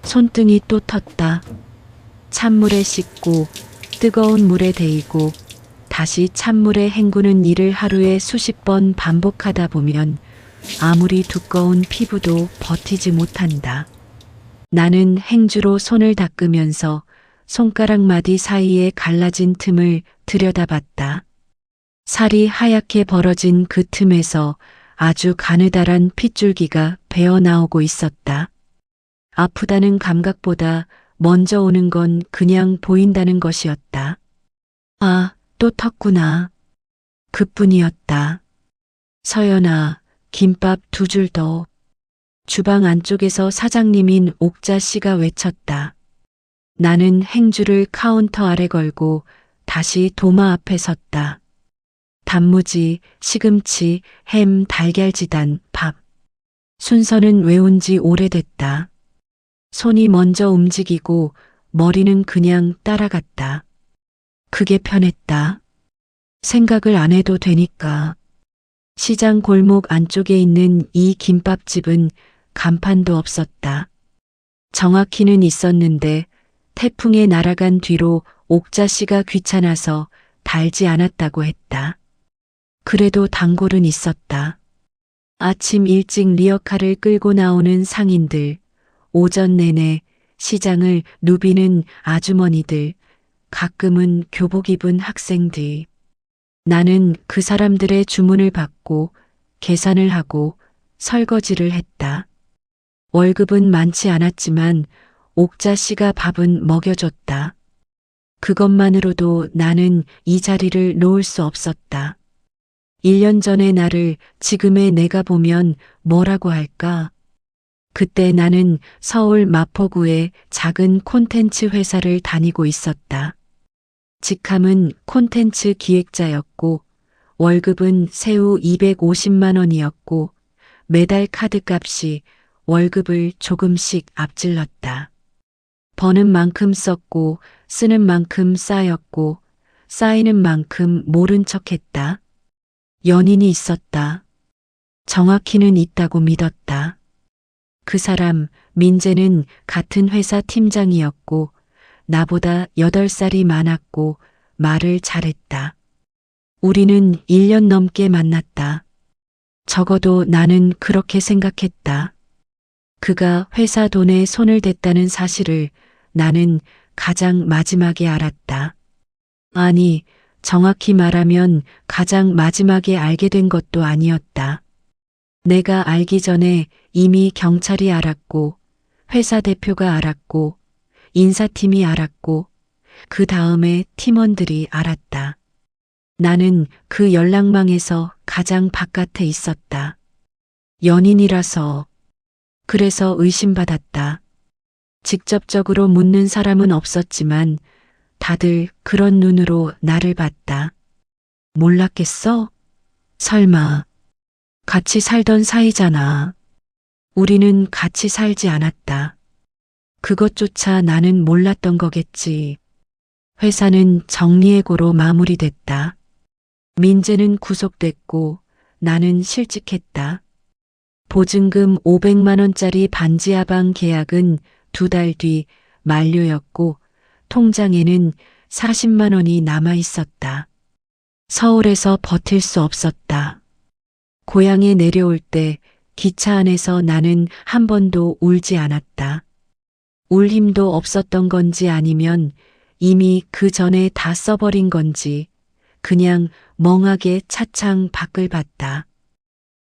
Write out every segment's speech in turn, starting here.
손등이 또 텄다. 찬물에 씻고 뜨거운 물에 데이고 다시 찬물에 헹구는 일을 하루에 수십 번 반복하다 보면 아무리 두꺼운 피부도 버티지 못한다. 나는 행주로 손을 닦으면서 손가락 마디 사이에 갈라진 틈을 들여다봤다. 살이 하얗게 벌어진 그 틈에서 아주 가느다란 핏줄기가 배어나오고 있었다. 아프다는 감각보다 먼저 오는 건 그냥 보인다는 것이었다. 아, 또 텄구나. 그뿐이었다. 서연아, 김밥 2줄 더. 주방 안쪽에서 사장님인 옥자 씨가 외쳤다. 나는 행주를 카운터 아래 걸고 다시 도마 앞에 섰다. 단무지, 시금치, 햄, 달걀지단, 밥. 순서는 외운 지 오래됐다. 손이 먼저 움직이고 머리는 그냥 따라갔다. 그게 편했다. 생각을 안 해도 되니까. 시장 골목 안쪽에 있는 이 김밥집은 간판도 없었다. 정확히는 있었는데 태풍에 날아간 뒤로 옥자 씨가 귀찮아서 달지 않았다고 했다. 그래도 단골은 있었다. 아침 일찍 리어카를 끌고 나오는 상인들, 오전 내내 시장을 누비는 아주머니들, 가끔은 교복 입은 학생들. 나는 그 사람들의 주문을 받고 계산을 하고 설거지를 했다. 월급은 많지 않았지만 옥자 씨가 밥은 먹여줬다. 그것만으로도 나는 이 자리를 놓을 수 없었다. 1년 전의 나를 지금의 내가 보면 뭐라고 할까? 그때 나는 서울 마포구의 작은 콘텐츠 회사를 다니고 있었다. 직함은 콘텐츠 기획자였고 월급은 세후 250만 원이었고 매달 카드값이 월급을 조금씩 앞질렀다. 버는 만큼 썼고 쓰는 만큼 쌓였고 쌓이는 만큼 모른 척했다. 연인이 있었다. 정확히는 있다고 믿었다. 그 사람 민재는 같은 회사 팀장이었고 나보다 8살이 많았고 말을 잘했다. 우리는 1년 넘게 만났다. 적어도 나는 그렇게 생각했다. 그가 회사 돈에 손을 댔다는 사실을 나는 가장 마지막에 알았다. 아니, 정확히 말하면 가장 마지막에 알게 된 것도 아니었다. 내가 알기 전에 이미 경찰이 알았고, 회사 대표가 알았고, 인사팀이 알았고, 그 다음에 팀원들이 알았다. 나는 그 연락망에서 가장 바깥에 있었다. 연인이라서. 그래서 의심받았다. 직접적으로 묻는 사람은 없었지만 다들 그런 눈으로 나를 봤다. 몰랐겠어? 설마. 같이 살던 사이잖아. 우리는 같이 살지 않았다. 그것조차 나는 몰랐던 거겠지. 회사는 정리해고로 마무리됐다. 민재는 구속됐고 나는 실직했다. 보증금 500만 원짜리 반지하방 계약은 2달 뒤 만료였고 통장에는 40만 원이 남아 있었다. 서울에서 버틸 수 없었다. 고향에 내려올 때 기차 안에서 나는 한 번도 울지 않았다. 울 힘도 없었던 건지 아니면 이미 그 전에 다 써버린 건지 그냥 멍하게 차창 밖을 봤다.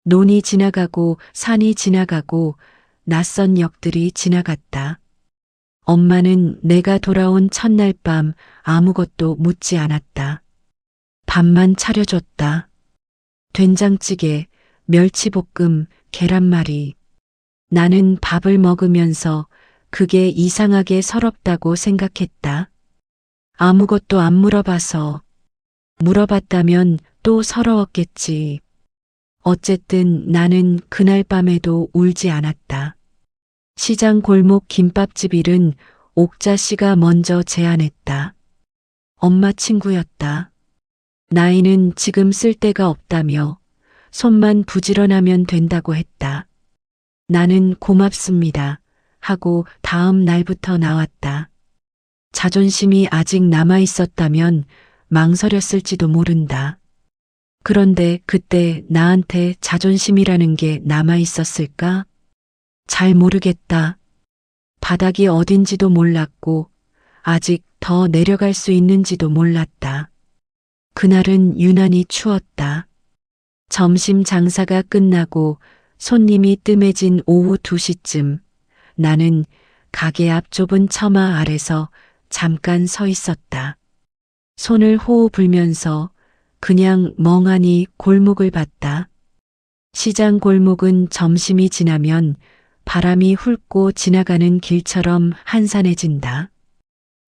논이 지나가고 산이 지나가고 낯선 역들이 지나갔다. 엄마는 내가 돌아온 첫날 밤 아무것도 묻지 않았다. 밥만 차려줬다. 된장찌개, 멸치볶음, 계란말이. 나는 밥을 먹으면서 그게 이상하게 서럽다고 생각했다. 아무것도 안 물어봐서. 물어봤다면 또 서러웠겠지. 어쨌든 나는 그날 밤에도 울지 않았다. 시장 골목 김밥집 일은 옥자 씨가 먼저 제안했다. 엄마 친구였다. 나이는 지금 쓸 데가 없다며 손만 부지런하면 된다고 했다. 나는 고맙습니다 하고 다음 날부터 나왔다. 자존심이 아직 남아 있었다면 망설였을지도 모른다. 그런데 그때 나한테 자존심이라는 게 남아 있었을까? 잘 모르겠다. 바닥이 어딘지도 몰랐고 아직 더 내려갈 수 있는지도 몰랐다. 그날은 유난히 추웠다. 점심 장사가 끝나고 손님이 뜸해진 오후 2시쯤 나는 가게 앞 좁은 처마 아래서 잠깐 서 있었다. 손을 호호 불면서 그냥 멍하니 골목을 봤다. 시장 골목은 점심이 지나면 바람이 훑고 지나가는 길처럼 한산해진다.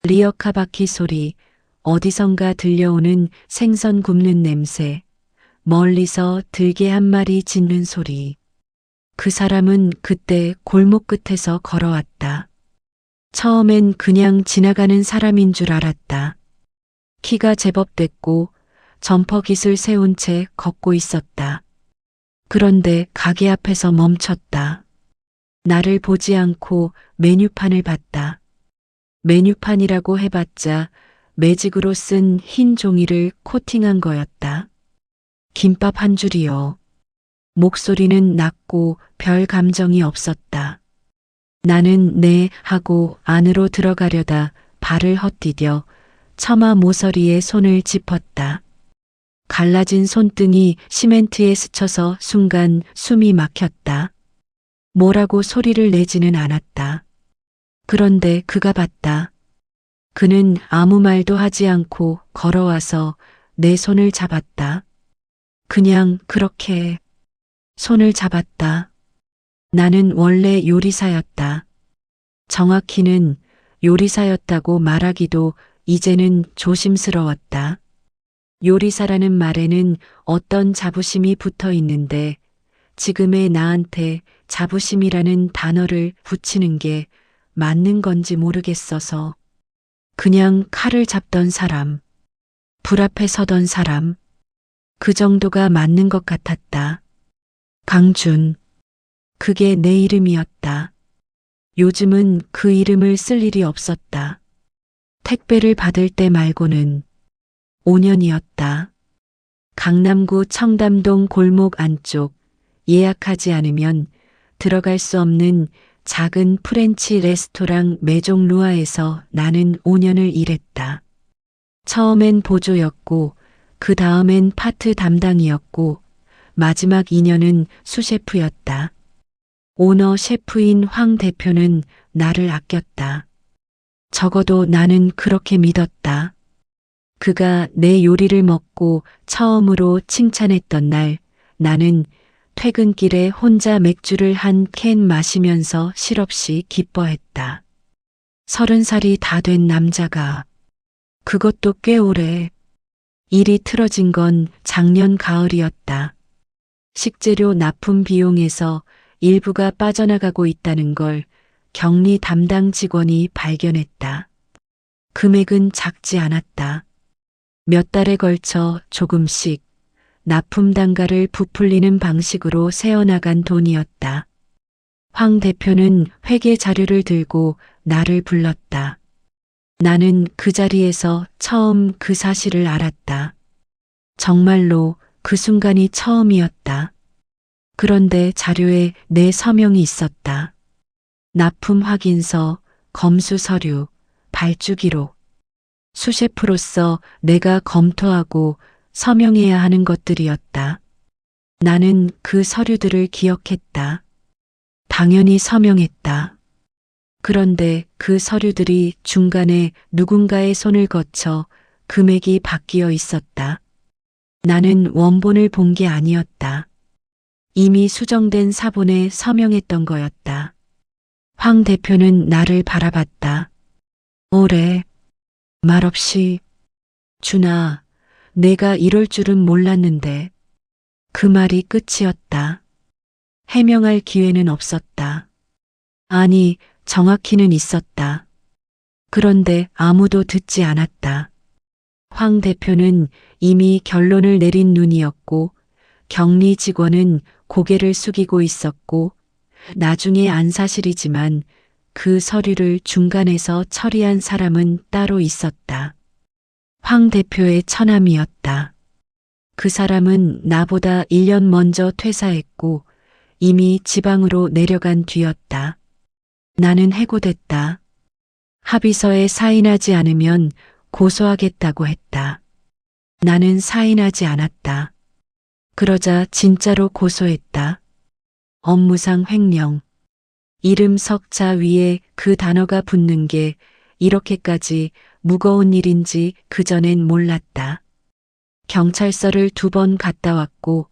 리어카 바퀴 소리, 어디선가 들려오는 생선 굽는 냄새, 멀리서 들개 한 마리 짖는 소리. 그 사람은 그때 골목 끝에서 걸어왔다. 처음엔 그냥 지나가는 사람인 줄 알았다. 키가 제법 됐고 점퍼깃을 세운 채 걷고 있었다. 그런데 가게 앞에서 멈췄다. 나를 보지 않고 메뉴판을 봤다. 메뉴판이라고 해봤자 매직으로 쓴 흰 종이를 코팅한 거였다. 김밥 한 줄이요. 목소리는 낮고 별 감정이 없었다. 나는 네 하고 안으로 들어가려다 발을 헛디뎌 처마 모서리에 손을 짚었다. 갈라진 손등이 시멘트에 스쳐서 순간 숨이 막혔다. 뭐라고 소리를 내지는 않았다. 그런데 그가 봤다. 그는 아무 말도 하지 않고 걸어와서 내 손을 잡았다. 그냥 그렇게 손을 잡았다. 나는 원래 요리사였다. 정확히는 요리사였다고 말하기도 이제는 조심스러웠다. 요리사라는 말에는 어떤 자부심이 붙어 있는데 지금의 나한테 자부심이라는 단어를 붙이는 게 맞는 건지 모르겠어서 그냥 칼을 잡던 사람, 불 앞에 서던 사람, 그 정도가 맞는 것 같았다. 강준. 그게 내 이름이었다. 요즘은 그 이름을 쓸 일이 없었다. 택배를 받을 때 말고는 5년이었다. 강남구 청담동 골목 안쪽 예약하지 않으면 들어갈 수 없는 작은 프렌치 레스토랑 메종 루아에서 나는 5년을 일했다. 처음엔 보조였고 그 다음엔 파트 담당이었고 마지막 2년은 수셰프였다. 오너 셰프인 황 대표는 나를 아꼈다. 적어도 나는 그렇게 믿었다. 그가 내 요리를 먹고 처음으로 칭찬했던 날 나는 퇴근길에 혼자 맥주를 한 캔 마시면서 실없이 기뻐했다. 30살이 다 된 남자가 그것도 꽤 오래. 일이 틀어진 건 작년 가을이었다. 식재료 납품 비용에서 일부가 빠져나가고 있다는 걸 격리 담당 직원이 발견했다. 금액은 작지 않았다. 몇 달에 걸쳐 조금씩 납품 단가를 부풀리는 방식으로 새어나간 돈이었다. 황 대표는 회계 자료를 들고 나를 불렀다. 나는 그 자리에서 처음 그 사실을 알았다. 정말로 그 순간이 처음이었다. 그런데 자료에 내 서명이 있었다. 납품 확인서, 검수 서류, 발주 기록. 수셰프로서 내가 검토하고 서명해야 하는 것들이었다. 나는 그 서류들을 기억했다. 당연히 서명했다. 그런데 그 서류들이 중간에 누군가의 손을 거쳐 금액이 바뀌어 있었다. 나는 원본을 본 게 아니었다. 이미 수정된 사본에 서명했던 거였다. 황 대표는 나를 바라봤다. 오래, 말없이. 준아, 내가 이럴 줄은 몰랐는데. 그 말이 끝이었다. 해명할 기회는 없었다. 아니, 정확히는 있었다. 그런데 아무도 듣지 않았다. 황 대표는 이미 결론을 내린 눈이었고 격리 직원은 고개를 숙이고 있었고 나중에 안 사실이지만 그 서류를 중간에서 처리한 사람은 따로 있었다. 황 대표의 처남이었다. 그 사람은 나보다 1년 먼저 퇴사했고 이미 지방으로 내려간 뒤였다. 나는 해고됐다. 합의서에 사인하지 않으면 고소하겠다고 했다. 나는 사인하지 않았다. 그러자 진짜로 고소했다. 업무상 횡령. 이름 석자 위에 그 단어가 붙는 게 이렇게까지 무거운 일인지 그전엔 몰랐다. 경찰서를 2번 갔다 왔고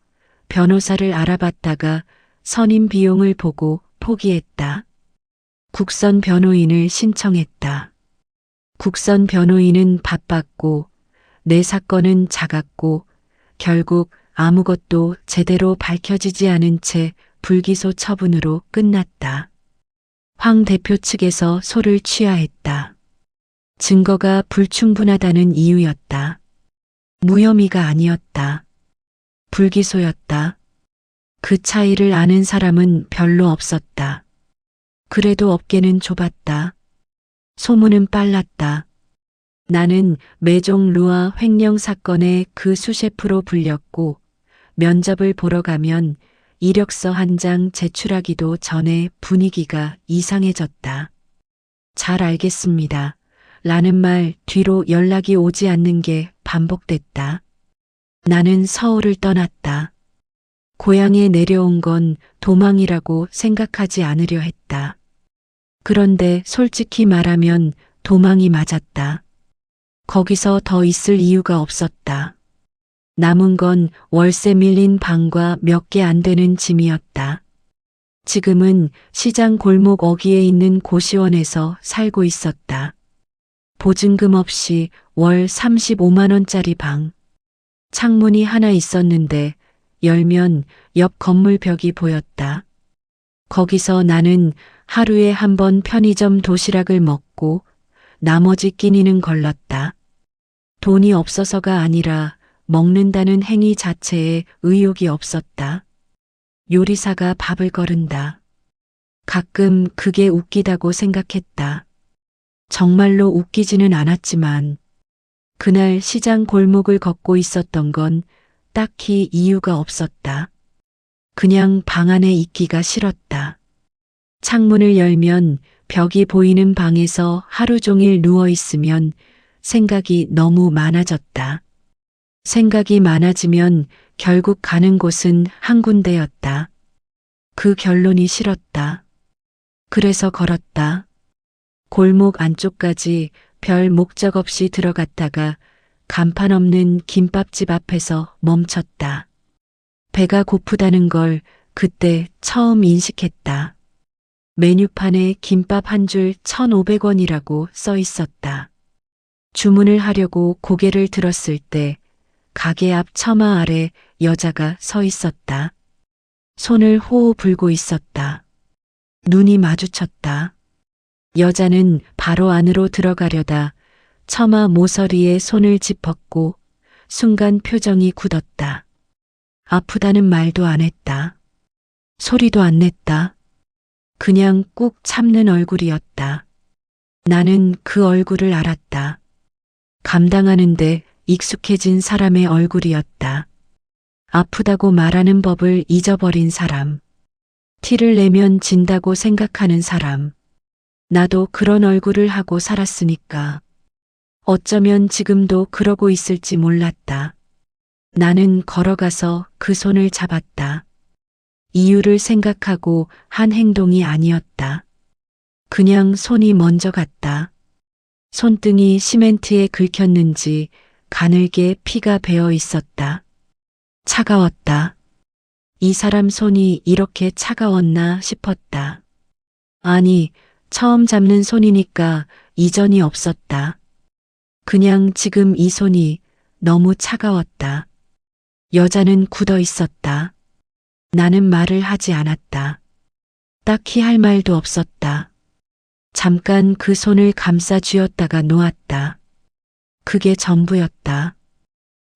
변호사를 알아봤다가 선임 비용을 보고 포기했다. 국선 변호인을 신청했다. 국선 변호인은 바빴고 내 사건은 작았고 결국 아무것도 제대로 밝혀지지 않은 채 불기소 처분으로 끝났다. 황 대표 측에서 소를 취하했다. 증거가 불충분하다는 이유였다. 무혐의가 아니었다. 불기소였다. 그 차이를 아는 사람은 별로 없었다. 그래도 업계는 좁았다. 소문은 빨랐다. 나는 매종 루아 횡령 사건의 그 수셰프로 불렸고 면접을 보러 가면 이력서 한 장 제출하기도 전에 분위기가 이상해졌다. 잘 알겠습니다. 라는 말 뒤로 연락이 오지 않는 게 반복됐다. 나는 서울을 떠났다. 고향에 내려온 건 도망이라고 생각하지 않으려 했다. 그런데 솔직히 말하면 도망이 맞았다. 거기서 더 있을 이유가 없었다. 남은 건 월세 밀린 방과 몇 개 안 되는 짐이었다. 지금은 시장 골목 어귀에 있는 고시원에서 살고 있었다. 보증금 없이 월 35만 원짜리 방. 창문이 하나 있었는데 열면 옆 건물 벽이 보였다. 거기서 나는 하루에 한 번 편의점 도시락을 먹고 나머지 끼니는 걸렀다. 돈이 없어서가 아니라 먹는다는 행위 자체에 의욕이 없었다. 요리사가 밥을 거른다. 가끔 그게 웃기다고 생각했다. 정말로 웃기지는 않았지만 그날 시장 골목을 걷고 있었던 건 딱히 이유가 없었다. 그냥 방 안에 있기가 싫었다. 창문을 열면 벽이 보이는 방에서 하루 종일 누워 있으면 생각이 너무 많아졌다. 생각이 많아지면 결국 가는 곳은 한 군데였다. 그 결론이 싫었다. 그래서 걸었다. 골목 안쪽까지 별 목적 없이 들어갔다가 간판 없는 김밥집 앞에서 멈췄다. 배가 고프다는 걸 그때 처음 인식했다. 메뉴판에 김밥 한 줄 1,500원이라고 써 있었다. 주문을 하려고 고개를 들었을 때 가게 앞 처마 아래 여자가 서 있었다. 손을 호호 불고 있었다. 눈이 마주쳤다. 여자는 바로 안으로 들어가려다 처마 모서리에 손을 짚었고 순간 표정이 굳었다. 아프다는 말도 안 했다. 소리도 안 냈다. 그냥 꾹 참는 얼굴이었다. 나는 그 얼굴을 알았다. 감당하는데 익숙해진 사람의 얼굴이었다. 아프다고 말하는 법을 잊어버린 사람. 티를 내면 진다고 생각하는 사람. 나도 그런 얼굴을 하고 살았으니까. 어쩌면 지금도 그러고 있을지 몰랐다. 나는 걸어가서 그 손을 잡았다. 이유를 생각하고 한 행동이 아니었다. 그냥 손이 먼저 갔다. 손등이 시멘트에 긁혔는지 가늘게 피가 배어 있었다. 차가웠다. 이 사람 손이 이렇게 차가웠나 싶었다. 아니, 처음 잡는 손이니까 이전이 없었다. 그냥 지금 이 손이 너무 차가웠다. 여자는 굳어 있었다. 나는 말을 하지 않았다. 딱히 할 말도 없었다. 잠깐 그 손을 감싸 쥐었다가 놓았다. 그게 전부였다.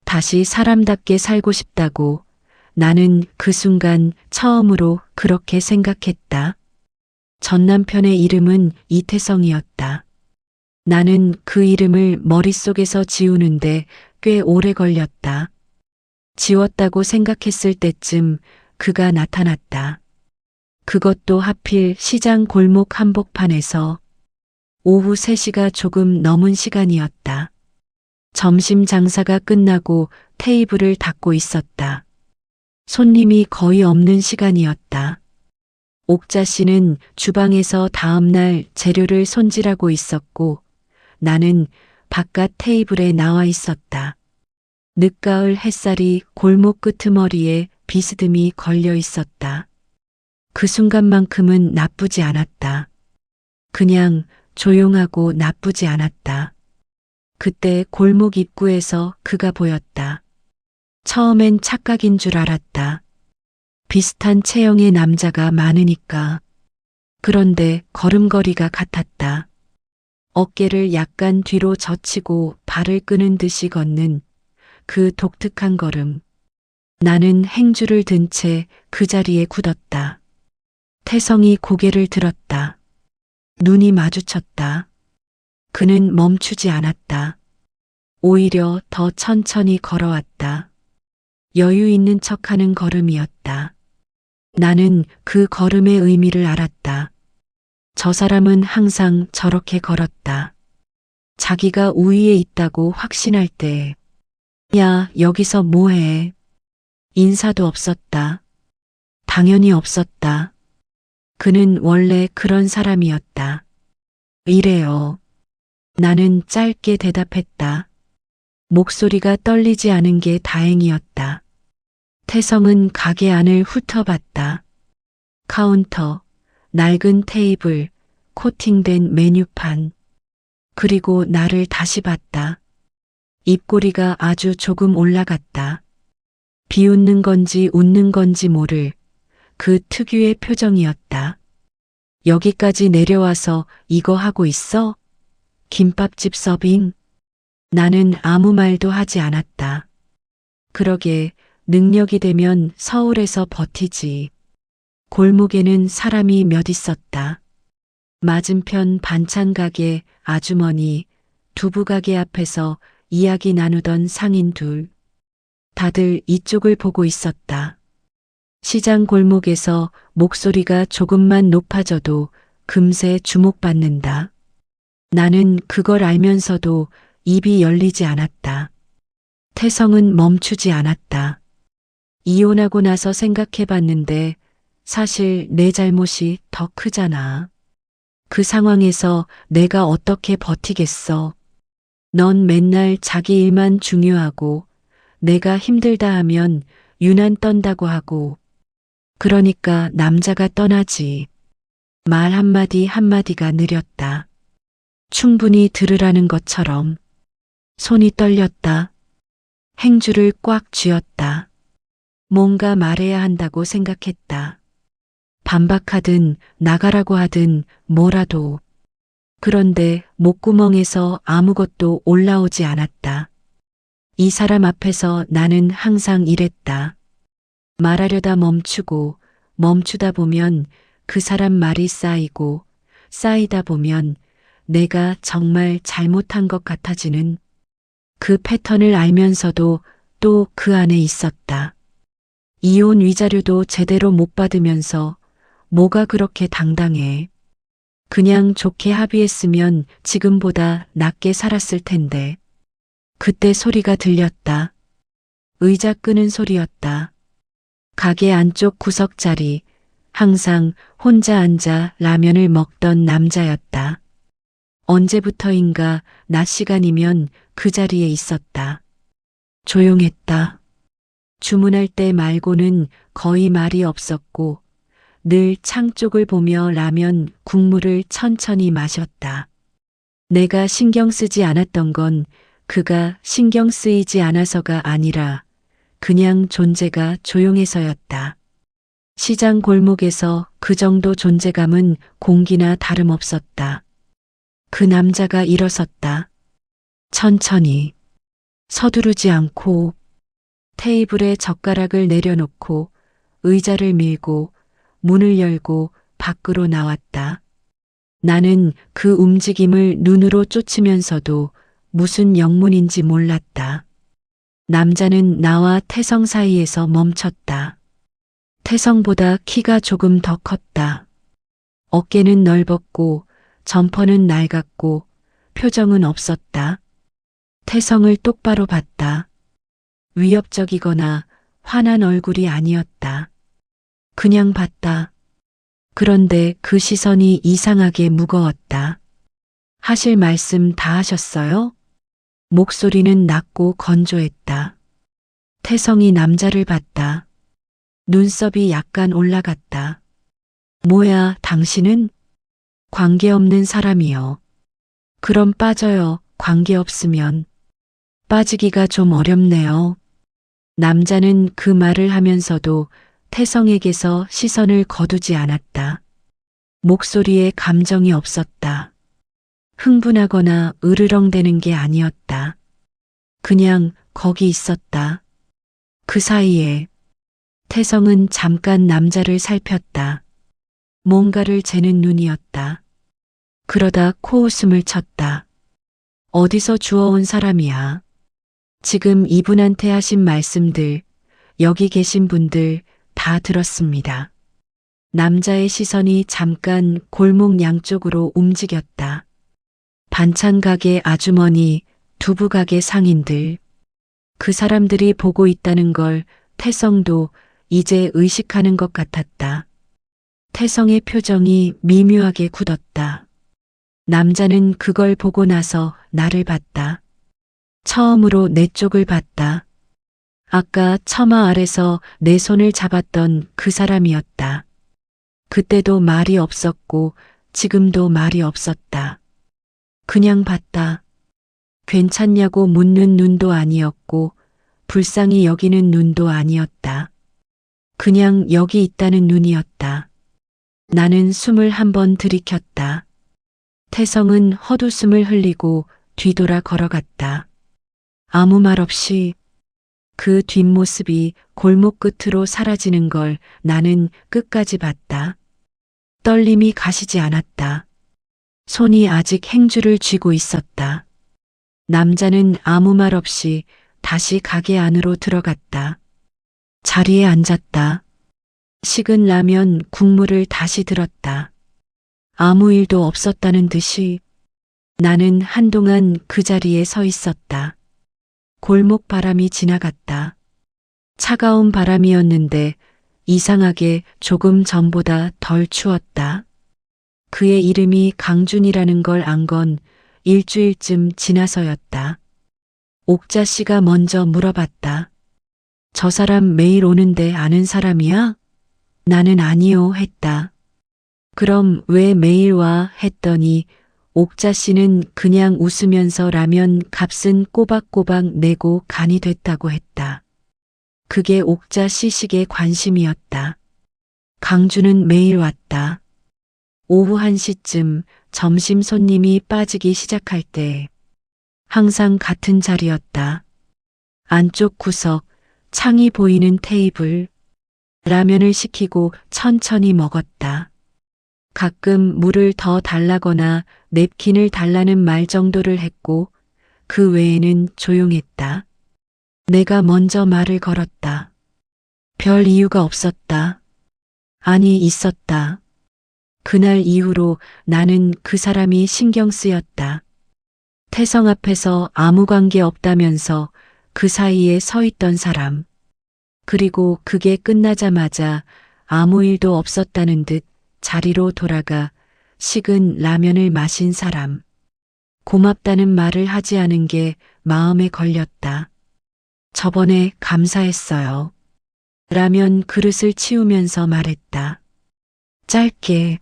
다시 사람답게 살고 싶다고 나는 그 순간 처음으로 그렇게 생각했다. 전 남편의 이름은 이태성이었다. 나는 그 이름을 머릿속에서 지우는데 꽤 오래 걸렸다. 지웠다고 생각했을 때쯤 그가 나타났다. 그것도 하필 시장 골목 한복판에서 오후 3시가 조금 넘은 시간이었다. 점심 장사가 끝나고 테이블을 닦고 있었다. 손님이 거의 없는 시간이었다. 옥자 씨는 주방에서 다음날 재료를 손질하고 있었고 나는 바깥 테이블에 나와 있었다. 늦가을 햇살이 골목 끄트머리에 비스듬히 걸려 있었다. 그 순간만큼은 나쁘지 않았다. 그냥 조용하고 나쁘지 않았다. 그때 골목 입구에서 그가 보였다. 처음엔 착각인 줄 알았다. 비슷한 체형의 남자가 많으니까. 그런데 걸음걸이가 같았다. 어깨를 약간 뒤로 젖히고 발을 끄는 듯이 걷는 그 독특한 걸음. 나는 행주를 든 채 그 자리에 굳었다. 태성이 고개를 들었다. 눈이 마주쳤다. 그는 멈추지 않았다. 오히려 더 천천히 걸어왔다. 여유 있는 척하는 걸음이었다. 나는 그 걸음의 의미를 알았다. 저 사람은 항상 저렇게 걸었다. 자기가 우위에 있다고 확신할 때, 야, 여기서 뭐해? 인사도 없었다. 당연히 없었다. 그는 원래 그런 사람이었다. 이래요. 나는 짧게 대답했다. 목소리가 떨리지 않은 게 다행이었다. 태성은 가게 안을 훑어봤다. 카운터, 낡은 테이블, 코팅된 메뉴판. 그리고 나를 다시 봤다. 입꼬리가 아주 조금 올라갔다. 비웃는 건지 웃는 건지 모를 그 특유의 표정이었다. 여기까지 내려와서 이거 하고 있어? 김밥집 서빙? 나는 아무 말도 하지 않았다. 그러게 능력이 되면 서울에서 버티지. 골목에는 사람이 몇 있었다. 맞은편 반찬 가게 아주머니, 두부 가게 앞에서 이야기 나누던 상인 둘. 다들 이쪽을 보고 있었다. 시장 골목에서 목소리가 조금만 높아져도 금세 주목받는다. 나는 그걸 알면서도 입이 열리지 않았다. 태성은 멈추지 않았다. 이혼하고 나서 생각해봤는데 사실 내 잘못이 더 크잖아. 그 상황에서 내가 어떻게 버티겠어. 넌 맨날 자기 일만 중요하고 내가 힘들다 하면 유난 떤다고 하고 그러니까 남자가 떠나지. 말 한마디 한마디가 느렸다. 충분히 들으라는 것처럼. 손이 떨렸다. 행주를 꽉 쥐었다. 뭔가 말해야 한다고 생각했다. 반박하든 나가라고 하든 뭐라도. 그런데 목구멍에서 아무것도 올라오지 않았다. 이 사람 앞에서 나는 항상 이랬다. 말하려다 멈추고 멈추다 보면 그 사람 말이 쌓이고 쌓이다 보면 내가 정말 잘못한 것 같아지는 그 패턴을 알면서도 또 그 안에 있었다. 이혼 위자료도 제대로 못 받으면서 뭐가 그렇게 당당해. 그냥 좋게 합의했으면 지금보다 낫게 살았을 텐데. 그때 소리가 들렸다. 의자 끄는 소리였다. 가게 안쪽 구석자리, 항상 혼자 앉아 라면을 먹던 남자였다. 언제부터인가 낮 시간이면 그 자리에 있었다. 조용했다. 주문할 때 말고는 거의 말이 없었고 늘 창 쪽을 보며 라면 국물을 천천히 마셨다. 내가 신경 쓰지 않았던 건 그가 신경 쓰이지 않아서가 아니라 그냥 존재가 조용해서였다. 시장 골목에서 그 정도 존재감은 공기나 다름없었다. 그 남자가 일어섰다. 천천히, 서두르지 않고 테이블에 젓가락을 내려놓고 의자를 밀고 문을 열고 밖으로 나왔다. 나는 그 움직임을 눈으로 쫓으면서도 무슨 영문인지 몰랐다. 남자는 나와 태성 사이에서 멈췄다. 태성보다 키가 조금 더 컸다. 어깨는 넓었고 점퍼는 낡았고 표정은 없었다. 태성을 똑바로 봤다. 위협적이거나 화난 얼굴이 아니었다. 그냥 봤다. 그런데 그 시선이 이상하게 무거웠다. 하실 말씀 다 하셨어요? 목소리는 낮고 건조했다. 태성이 남자를 봤다. 눈썹이 약간 올라갔다. 뭐야, 당신은? 관계없는 사람이요. 그럼 빠져요, 관계없으면. 빠지기가 좀 어렵네요. 남자는 그 말을 하면서도 태성에게서 시선을 거두지 않았다. 목소리에 감정이 없었다. 흥분하거나 으르렁대는 게 아니었다. 그냥 거기 있었다. 그 사이에 태성은 잠깐 남자를 살폈다. 뭔가를 재는 눈이었다. 그러다 코웃음을 쳤다. 어디서 주워온 사람이야. 지금 이분한테 하신 말씀들, 여기 계신 분들 다 들었습니다. 남자의 시선이 잠깐 골목 양쪽으로 움직였다. 반찬 가게 아주머니, 두부 가게 상인들. 그 사람들이 보고 있다는 걸 태성도 이제 의식하는 것 같았다. 태성의 표정이 미묘하게 굳었다. 남자는 그걸 보고 나서 나를 봤다. 처음으로 내 쪽을 봤다. 아까 처마 아래서 내 손을 잡았던 그 사람이었다. 그때도 말이 없었고 지금도 말이 없었다. 그냥 봤다. 괜찮냐고 묻는 눈도 아니었고 불쌍히 여기는 눈도 아니었다. 그냥 여기 있다는 눈이었다. 나는 숨을 한번 들이켰다. 태성은 헛웃음을 흘리고 뒤돌아 걸어갔다. 아무 말 없이 그 뒷모습이 골목 끝으로 사라지는 걸 나는 끝까지 봤다. 떨림이 가시지 않았다. 손이 아직 행주를 쥐고 있었다. 남자는 아무 말 없이 다시 가게 안으로 들어갔다. 자리에 앉았다. 식은 라면 국물을 다시 들었다. 아무 일도 없었다는 듯이 나는 한동안 그 자리에 서 있었다. 골목 바람이 지나갔다. 차가운 바람이었는데 이상하게 조금 전보다 덜 추웠다. 그의 이름이 강준이라는 걸 안 건 일주일쯤 지나서였다. 옥자 씨가 먼저 물어봤다. 저 사람 매일 오는데 아는 사람이야? 나는 아니요 했다. 그럼 왜 매일 와 했더니 옥자 씨는 그냥 웃으면서 라면 값은 꼬박꼬박 내고 간이 됐다고 했다. 그게 옥자 씨식의 관심이었다. 강주는 매일 왔다. 오후 1시쯤 점심 손님이 빠지기 시작할 때 항상 같은 자리였다. 안쪽 구석, 창이 보이는 테이블, 라면을 시키고 천천히 먹었다. 가끔 물을 더 달라거나 냅킨을 달라는 말 정도를 했고 그 외에는 조용했다. 내가 먼저 말을 걸었다. 별 이유가 없었다. 아니, 있었다. 그날 이후로 나는 그 사람이 신경 쓰였다. 태성 앞에서 아무 관계 없다면서 그 사이에 서 있던 사람. 그리고 그게 끝나자마자 아무 일도 없었다는 듯 자리로 돌아가 식은 라면을 마신 사람. 고맙다는 말을 하지 않은 게 마음에 걸렸다. 저번에 감사했어요. 라면 그릇을 치우면서 말했다. 짧게.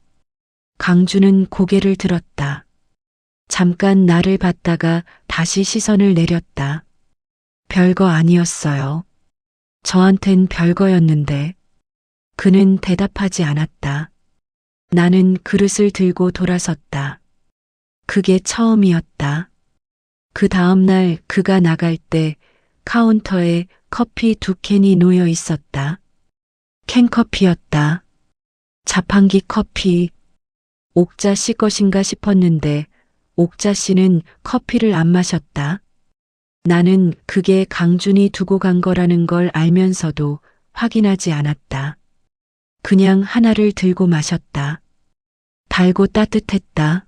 강주는 고개를 들었다. 잠깐 나를 봤다가 다시 시선을 내렸다. 별거 아니었어요. 저한텐 별거였는데. 그는 대답하지 않았다. 나는 그릇을 들고 돌아섰다. 그게 처음이었다. 그 다음날 그가 나갈 때 카운터에 커피 2캔이 놓여 있었다. 캔커피였다. 자판기 커피. 옥자 씨 것인가 싶었는데 옥자 씨는 커피를 안 마셨다. 나는 그게 강준이 두고 간 거라는 걸 알면서도 확인하지 않았다. 그냥 하나를 들고 마셨다. 달고 따뜻했다.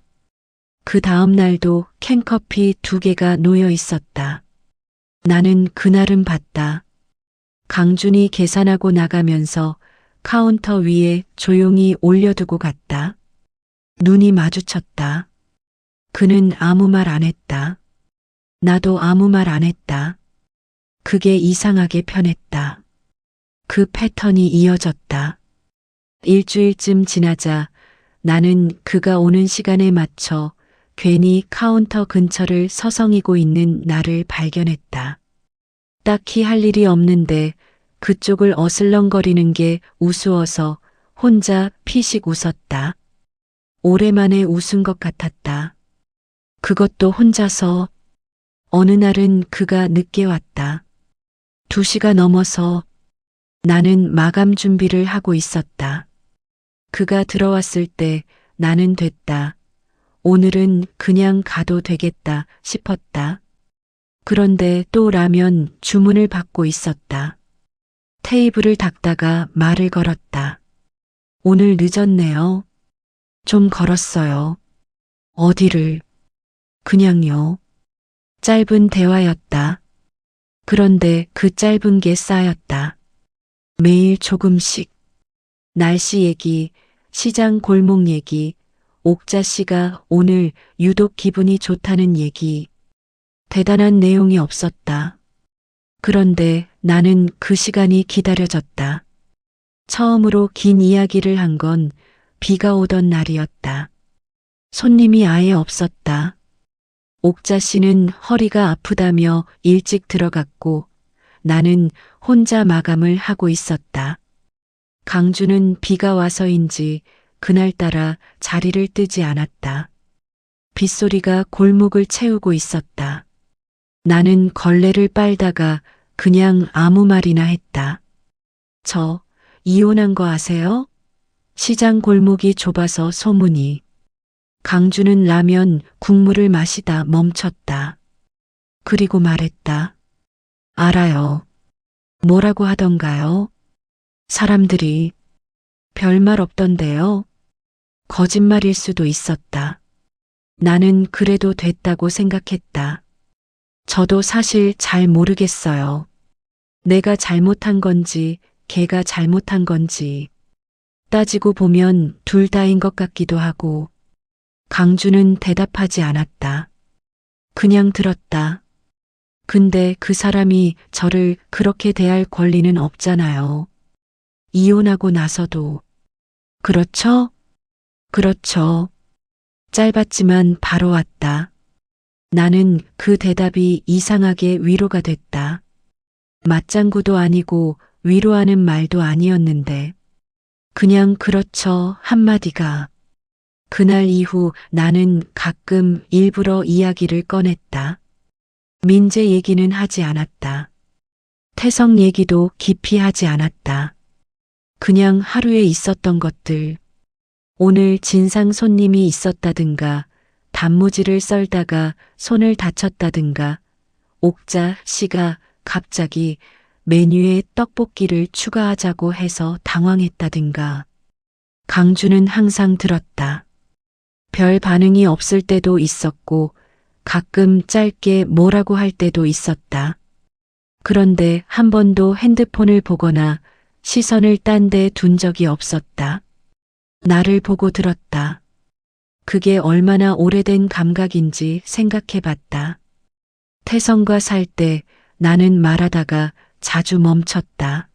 그 다음 날도 캔커피 2개가 놓여 있었다. 나는 그날은 봤다. 강준이 계산하고 나가면서 카운터 위에 조용히 올려두고 갔다. 눈이 마주쳤다. 그는 아무 말 안 했다. 나도 아무 말 안 했다. 그게 이상하게 편했다. 그 패턴이 이어졌다. 일주일쯤 지나자 나는 그가 오는 시간에 맞춰 괜히 카운터 근처를 서성이고 있는 나를 발견했다. 딱히 할 일이 없는데 그쪽을 어슬렁거리는 게 우스워서 혼자 피식 웃었다. 오랜만에 웃은 것 같았다. 그것도 혼자서. 어느 날은 그가 늦게 왔다. 2시가 넘어서. 나는 마감 준비를 하고 있었다. 그가 들어왔을 때 나는 됐다. 오늘은 그냥 가도 되겠다 싶었다. 그런데 또 라면 주문을 받고 있었다. 테이블을 닦다가 말을 걸었다. 오늘 늦었네요. 좀 걸었어요. 어디를? 그냥요. 짧은 대화였다. 그런데 그 짧은 게 쌓였다. 매일 조금씩. 날씨 얘기, 시장 골목 얘기, 옥자 씨가 오늘 유독 기분이 좋다는 얘기. 대단한 내용이 없었다. 그런데 나는 그 시간이 기다려졌다. 처음으로 긴 이야기를 한 건 비가 오던 날이었다. 손님이 아예 없었다. 옥자 씨는 허리가 아프다며 일찍 들어갔고 나는 혼자 마감을 하고 있었다. 강주는 비가 와서인지 그날따라 자리를 뜨지 않았다. 빗소리가 골목을 채우고 있었다. 나는 걸레를 빨다가 그냥 아무 말이나 했다. 저 이혼한 거 아세요? 시장 골목이 좁아서 소문이. 강주는 라면 국물을 마시다 멈췄다. 그리고 말했다. 알아요. 뭐라고 하던가요? 사람들이. 별말 없던데요. 거짓말일 수도 있었다. 나는 그래도 됐다고 생각했다. 저도 사실 잘 모르겠어요. 내가 잘못한 건지 걔가 잘못한 건지. 따지고 보면 둘 다인 것 같기도 하고. 강주는 대답하지 않았다. 그냥 들었다. 근데 그 사람이 저를 그렇게 대할 권리는 없잖아요. 이혼하고 나서도. 그렇죠? 그렇죠. 짧았지만 바로 왔다. 나는 그 대답이 이상하게 위로가 됐다. 맞장구도 아니고 위로하는 말도 아니었는데. 그냥 그렇죠 한마디가. 그날 이후 나는 가끔 일부러 이야기를 꺼냈다. 민재 얘기는 하지 않았다. 태성 얘기도 깊이 하지 않았다. 그냥 하루에 있었던 것들. 오늘 진상 손님이 있었다든가, 단무지를 썰다가 손을 다쳤다든가, 옥자 씨가 갑자기 메뉴에 떡볶이를 추가하자고 해서 당황했다든가. 강주는 항상 들었다. 별 반응이 없을 때도 있었고 가끔 짧게 뭐라고 할 때도 있었다. 그런데 한 번도 핸드폰을 보거나 시선을 딴 데 둔 적이 없었다. 나를 보고 들었다. 그게 얼마나 오래된 감각인지 생각해 봤다. 태성과 살 때 나는 말하다가 자주 멈췄다.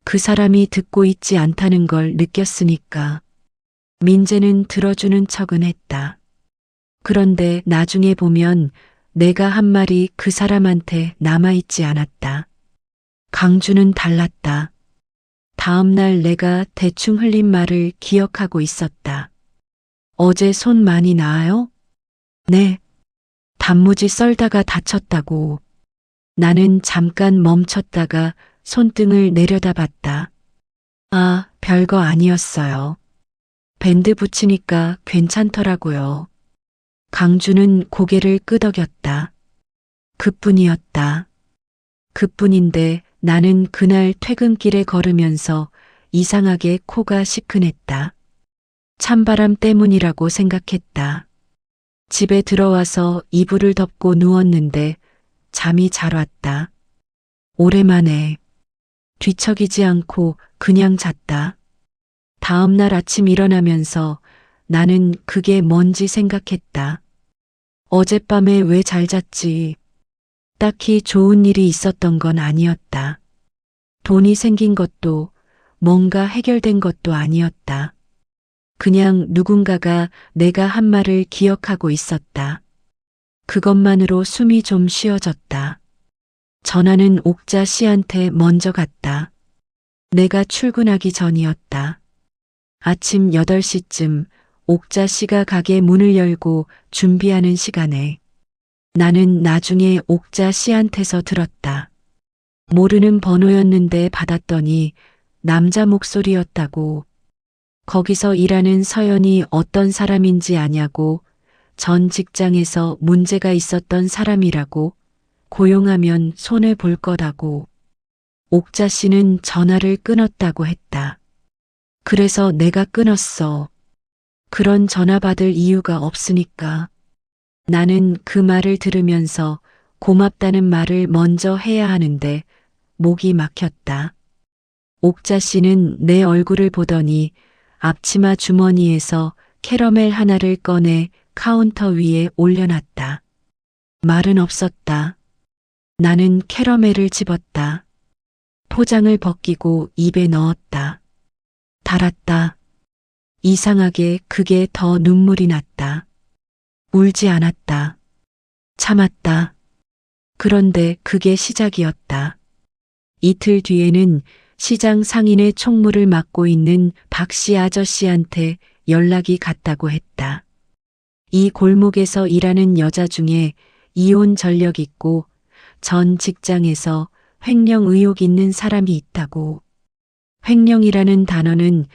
그 사람이 듣고 있지 않다는 걸 느꼈으니까. 민재는 들어주는 척은 했다. 그런데 나중에 보면 내가 한 말이 그 사람한테 남아있지 않았다. 강주는 달랐다. 다음 날 내가 대충 흘린 말을 기억하고 있었다. 어제 손 많이 나아요? 네. 단무지 썰다가 다쳤다고. 나는 잠깐 멈췄다가 손등을 내려다봤다. 아, 별거 아니었어요. 밴드 붙이니까 괜찮더라고요. 강주는 고개를 끄덕였다. 그뿐이었다. 그뿐인데 나는 그날 퇴근길에 걸으면서 이상하게 코가 시큰했다. 찬바람 때문이라고 생각했다. 집에 들어와서 이불을 덮고 누웠는데 잠이 잘 왔다. 오랜만에 뒤척이지 않고 그냥 잤다. 다음 날 아침 일어나면서 나는 그게 뭔지 생각했다. 어젯밤에 왜 잘 잤지? 딱히 좋은 일이 있었던 건 아니었다. 돈이 생긴 것도 뭔가 해결된 것도 아니었다. 그냥 누군가가 내가 한 말을 기억하고 있었다. 그것만으로 숨이 좀 쉬어졌다. 전화는 옥자 씨한테 먼저 갔다. 내가 출근하기 전이었다. 아침 8시쯤 옥자 씨가 가게 문을 열고 준비하는 시간에 나는 나중에 옥자 씨한테서 들었다. 모르는 번호였는데 받았더니 남자 목소리였다고. 거기서 일하는 서연이 어떤 사람인지 아냐고, 전 직장에서 문제가 있었던 사람이라고, 고용하면 손해 볼 거라고. 옥자 씨는 전화를 끊었다고 했다. 그래서 내가 끊었어. 그런 전화 받을 이유가 없으니까. 나는 그 말을 들으면서 고맙다는 말을 먼저 해야 하는데 목이 막혔다. 옥자 씨는 내 얼굴을 보더니 앞치마 주머니에서 캐러멜 하나를 꺼내 카운터 위에 올려놨다. 말은 없었다. 나는 캐러멜을 집었다. 포장을 벗기고 입에 넣었다. 달았다. 이상하게 그게 더 눈물이 났다. 울지 않았다. 참았다. 그런데 그게 시작이었다. 이틀 뒤에는 시장 상인의 총무를 맡고 있는 박씨 아저씨한테 연락이 갔다고 했다. 이 골목에서 일하는 여자 중에 이혼 전력 있고 전 직장에서 횡령 의혹 있는 사람이 있다고. 횡령이라는 단어는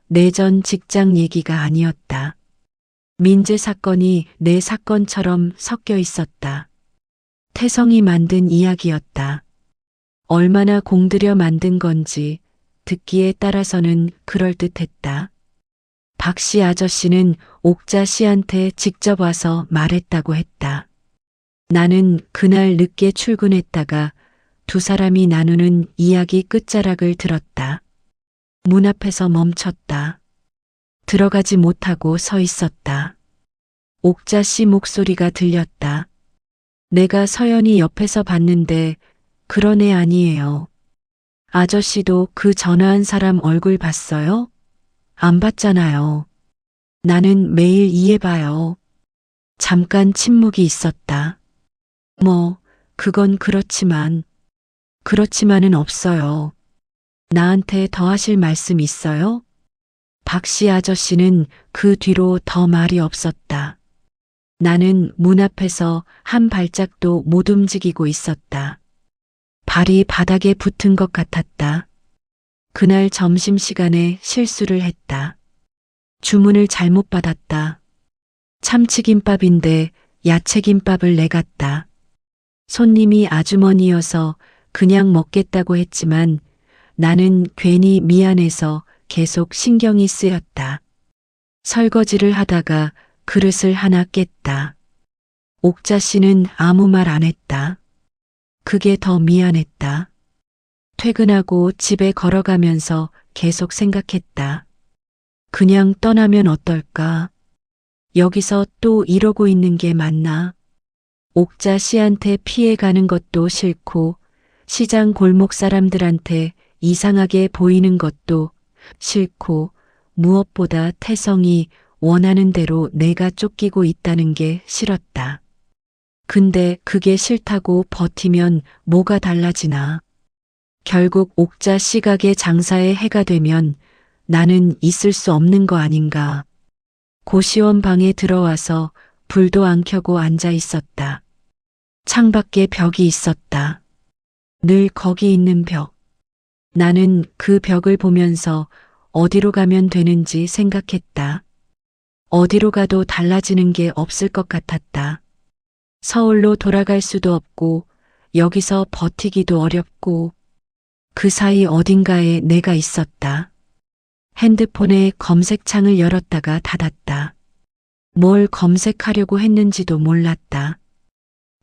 내 전 직장 얘기가 아니었다. 민재 사건이 내 사건처럼 섞여 있었다. 태성이 만든 이야기였다. 얼마나 공들여 만든 건지 듣기에 따라서는 그럴듯했다. 박씨 아저씨는 옥자 씨한테 직접 와서 말했다고 했다. 나는 그날 늦게 출근했다가 두 사람이 나누는 이야기 끝자락을 들었다. 문 앞에서 멈췄다. 들어가지 못하고 서 있었다. 옥자 씨 목소리가 들렸다. 내가 서연이 옆에서 봤는데 그런 애 아니에요. 아저씨도 그 전화한 사람 얼굴 봤어요? 안 봤잖아요. 나는 매일 이해봐요. 잠깐 침묵이 있었다. 그건 그렇지만은 없어요. 나한테 더 하실 말씀 있어요? 박씨 아저씨는 그 뒤로 더 말이 없었다. 나는 문 앞에서 한 발짝도 못 움직이고 있었다. 발이 바닥에 붙은 것 같았다. 그날 점심시간에 실수를 했다. 주문을 잘못 받았다. 참치김밥인데 야채김밥을 내갔다. 손님이 아주머니여서 그냥 먹겠다고 했지만 나는 괜히 미안해서 계속 신경이 쓰였다. 설거지를 하다가 그릇을 하나 깼다. 옥자 씨는 아무 말 안 했다. 그게 더 미안했다. 퇴근하고 집에 걸어가면서 계속 생각했다. 그냥 떠나면 어떨까? 여기서 또 이러고 있는 게 맞나? 옥자 씨한테 피해가는 것도 싫고 시장 골목 사람들한테 이상하게 보이는 것도 싫고 무엇보다 태성이 원하는 대로 내가 쫓기고 있다는 게 싫었다. 근데 그게 싫다고 버티면 뭐가 달라지나? 결국 옥자 씨가게 장사에 해가 되면 나는 있을 수 없는 거 아닌가? 고시원 방에 들어와서 불도 안 켜고 앉아 있었다. 창밖에 벽이 있었다. 늘 거기 있는 벽. 나는 그 벽을 보면서 어디로 가면 되는지 생각했다. 어디로 가도 달라지는 게 없을 것 같았다. 서울로 돌아갈 수도 없고 여기서 버티기도 어렵고 그 사이 어딘가에 내가 있었다. 핸드폰의 검색창을 열었다가 닫았다. 뭘 검색하려고 했는지도 몰랐다.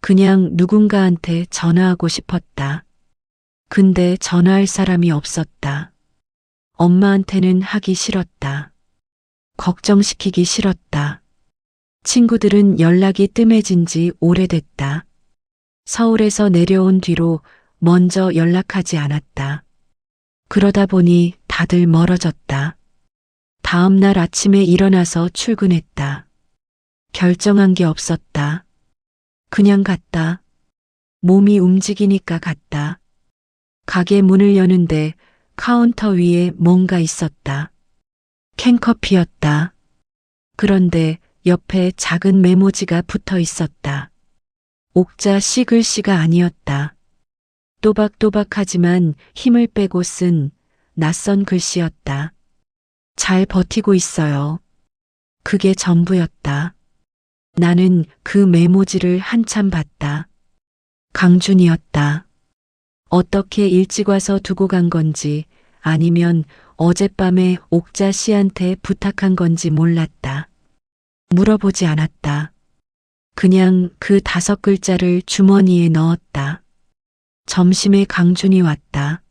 그냥 누군가한테 전화하고 싶었다. 근데 전화할 사람이 없었다. 엄마한테는 하기 싫었다. 걱정시키기 싫었다. 친구들은 연락이 뜸해진 지 오래됐다. 서울에서 내려온 뒤로 먼저 연락하지 않았다. 그러다 보니 다들 멀어졌다. 다음 날 아침에 일어나서 출근했다. 결정한 게 없었다. 그냥 갔다. 몸이 움직이니까 갔다. 가게 문을 여는데 카운터 위에 뭔가 있었다. 캔커피였다. 그런데 옆에 작은 메모지가 붙어 있었다. 옥자 씨 글씨가 아니었다. 또박또박하지만 힘을 빼고 쓴 낯선 글씨였다. 잘 버티고 있어요. 그게 전부였다. 나는 그 메모지를 한참 봤다. 강준이었다. 어떻게 일찍 와서 두고 간 건지 아니면 어젯밤에 옥자 씨한테 부탁한 건지 몰랐다. 물어보지 않았다. 그냥 그 5글자를 주머니에 넣었다. 점심에 강준이 왔다.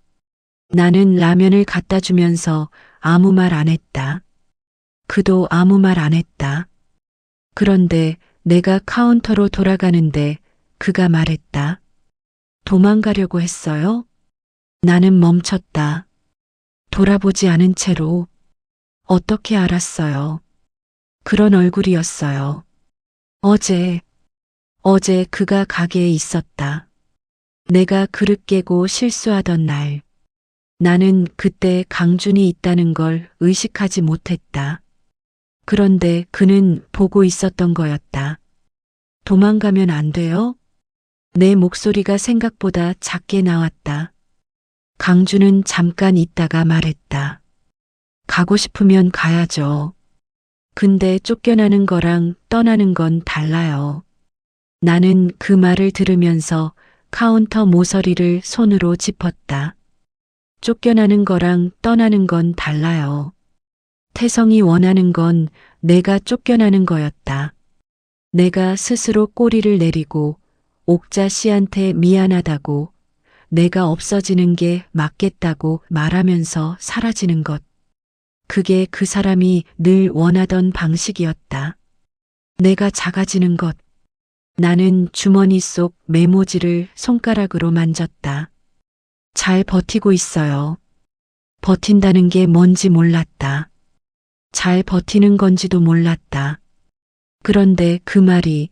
나는 라면을 갖다 주면서 아무 말 안 했다. 그도 아무 말 안 했다. 그런데 내가 카운터로 돌아가는데 그가 말했다. 도망가려고 했어요? 나는 멈췄다. 돌아보지 않은 채로. 어떻게 알았어요? 그런 얼굴이었어요. 어제 그가 가게에 있었다. 내가 그릇 깨고 실수하던 날. 나는 그때 강준이 있다는 걸 의식하지 못했다. 그런데 그는 보고 있었던 거였다. 도망가면 안 돼요? 내 목소리가 생각보다 작게 나왔다. 강준은 잠깐 있다가 말했다. 가고 싶으면 가야죠. 근데 쫓겨나는 거랑 떠나는 건 달라요. 나는 그 말을 들으면서 카운터 모서리를 손으로 짚었다. 쫓겨나는 거랑 떠나는 건 달라요. 태성이 원하는 건 내가 쫓겨나는 거였다. 내가 스스로 꼬리를 내리고 옥자 씨한테 미안하다고 내가 없어지는 게 맞겠다고 말하면서 사라지는 것. 그게 그 사람이 늘 원하던 방식이었다. 내가 작아지는 것. 나는 주머니 속 메모지를 손가락으로 만졌다. 잘 버티고 있어요. 버틴다는 게 뭔지 몰랐다. 잘 버티는 건지도 몰랐다. 그런데 그 말이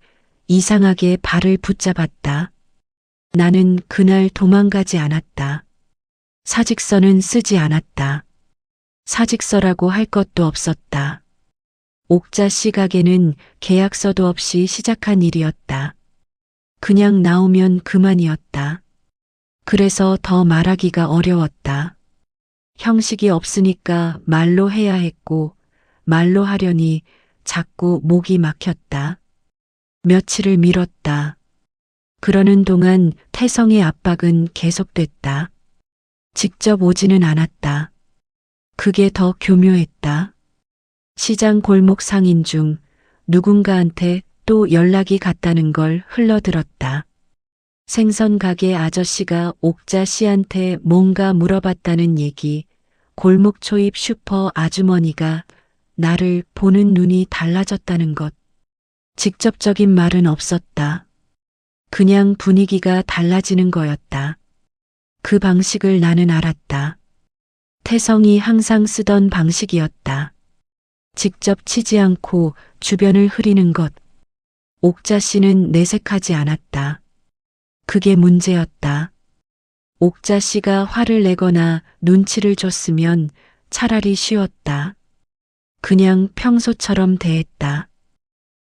이상하게 발을 붙잡았다. 나는 그날 도망가지 않았다. 사직서는 쓰지 않았다. 사직서라고 할 것도 없었다. 옥자 씨 가게는 계약서도 없이 시작한 일이었다. 그냥 나오면 그만이었다. 그래서 더 말하기가 어려웠다. 형식이 없으니까 말로 해야 했고 말로 하려니 자꾸 목이 막혔다. 며칠을 미뤘다. 그러는 동안 태성의 압박은 계속됐다. 직접 오지는 않았다. 그게 더 교묘했다. 시장 골목 상인 중 누군가한테 또 연락이 갔다는 걸 흘러들었다. 생선 가게 아저씨가 옥자 씨한테 뭔가 물어봤다는 얘기, 골목 초입 슈퍼 아주머니가 나를 보는 눈이 달라졌다는 것. 직접적인 말은 없었다. 그냥 분위기가 달라지는 거였다. 그 방식을 나는 알았다. 태성이 항상 쓰던 방식이었다. 직접 치지 않고 주변을 흐리는 것. 옥자 씨는 내색하지 않았다. 그게 문제였다. 옥자 씨가 화를 내거나 눈치를 줬으면 차라리 쉬었다. 그냥 평소처럼 대했다.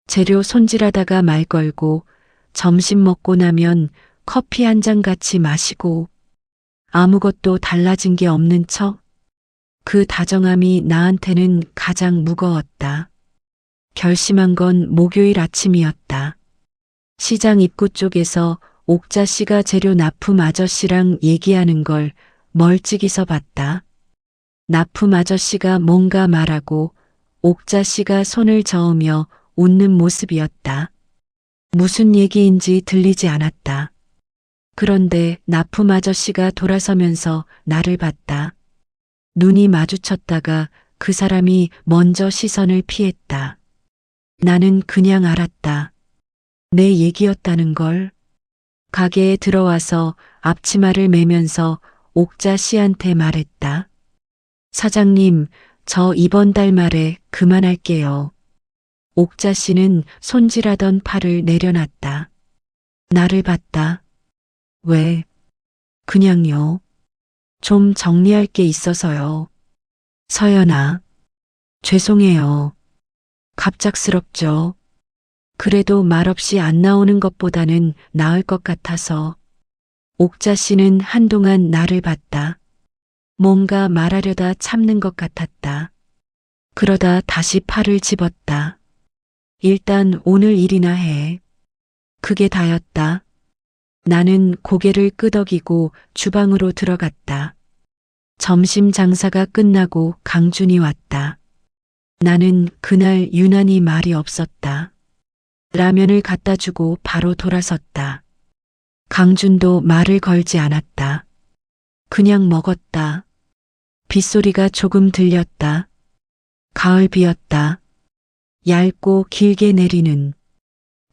재료 손질하다가 말 걸고 점심 먹고 나면 커피 한 잔 같이 마시고 아무것도 달라진 게 없는 척. 그 다정함이 나한테는 가장 무거웠다. 결심한 건 목요일 아침이었다. 시장 입구 쪽에서 옥자 씨가 재료 납품 아저씨랑 얘기하는 걸 멀찍이서 봤다. 납품 아저씨가 뭔가 말하고 옥자 씨가 손을 저으며 웃는 모습이었다. 무슨 얘기인지 들리지 않았다. 그런데 납품 아저씨가 돌아서면서 나를 봤다. 눈이 마주쳤다가 그 사람이 먼저 시선을 피했다. 나는 그냥 알았다. 내 얘기였다는 걸. 가게에 들어와서 앞치마를 매면서 옥자 씨한테 말했다. 사장님, 저 이번 달 말에 그만할게요. 옥자 씨는 손질하던 팔을 내려놨다. 나를 봤다. 왜? 그냥요. 좀 정리할 게 있어서요. 서연아, 죄송해요. 갑작스럽죠. 그래도 말없이 안 나오는 것보다는 나을 것 같아서. 옥자 씨는 한동안 나를 봤다. 뭔가 말하려다 참는 것 같았다. 그러다 다시 팔을 집었다. 일단 오늘 일이나 해. 그게 다였다. 나는 고개를 끄덕이고 주방으로 들어갔다. 점심 장사가 끝나고 강준이 왔다. 나는 그날 유난히 말이 없었다. 라면을 갖다 주고 바로 돌아섰다. 강준도 말을 걸지 않았다. 그냥 먹었다. 빗소리가 조금 들렸다. 가을 비였다. 얇고 길게 내리는.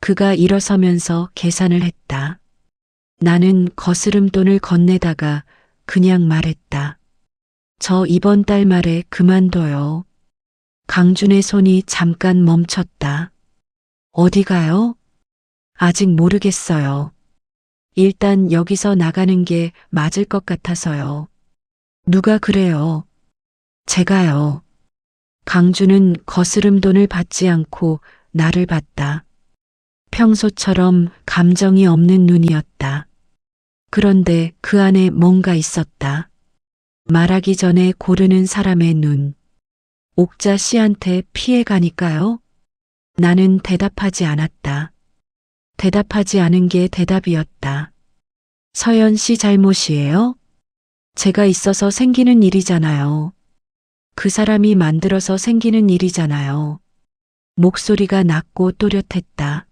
그가 일어서면서 계산을 했다. 나는 거스름돈을 건네다가 그냥 말했다. 저 이번 달 말에 그만둬요. 강준의 손이 잠깐 멈췄다. 어디 가요? 아직 모르겠어요. 일단 여기서 나가는 게 맞을 것 같아서요. 누가 그래요? 제가요. 강준은 거스름돈을 받지 않고 나를 봤다. 평소처럼 감정이 없는 눈이었다. 그런데 그 안에 뭔가 있었다. 말하기 전에 고르는 사람의 눈. 옥자 씨한테 피해 가니까요? 나는 대답하지 않았다. 대답하지 않은 게 대답이었다. 서연 씨 잘못이에요? 제가 있어서 생기는 일이잖아요. 그 사람이 만들어서 생기는 일이잖아요. 목소리가 낮고 또렷했다.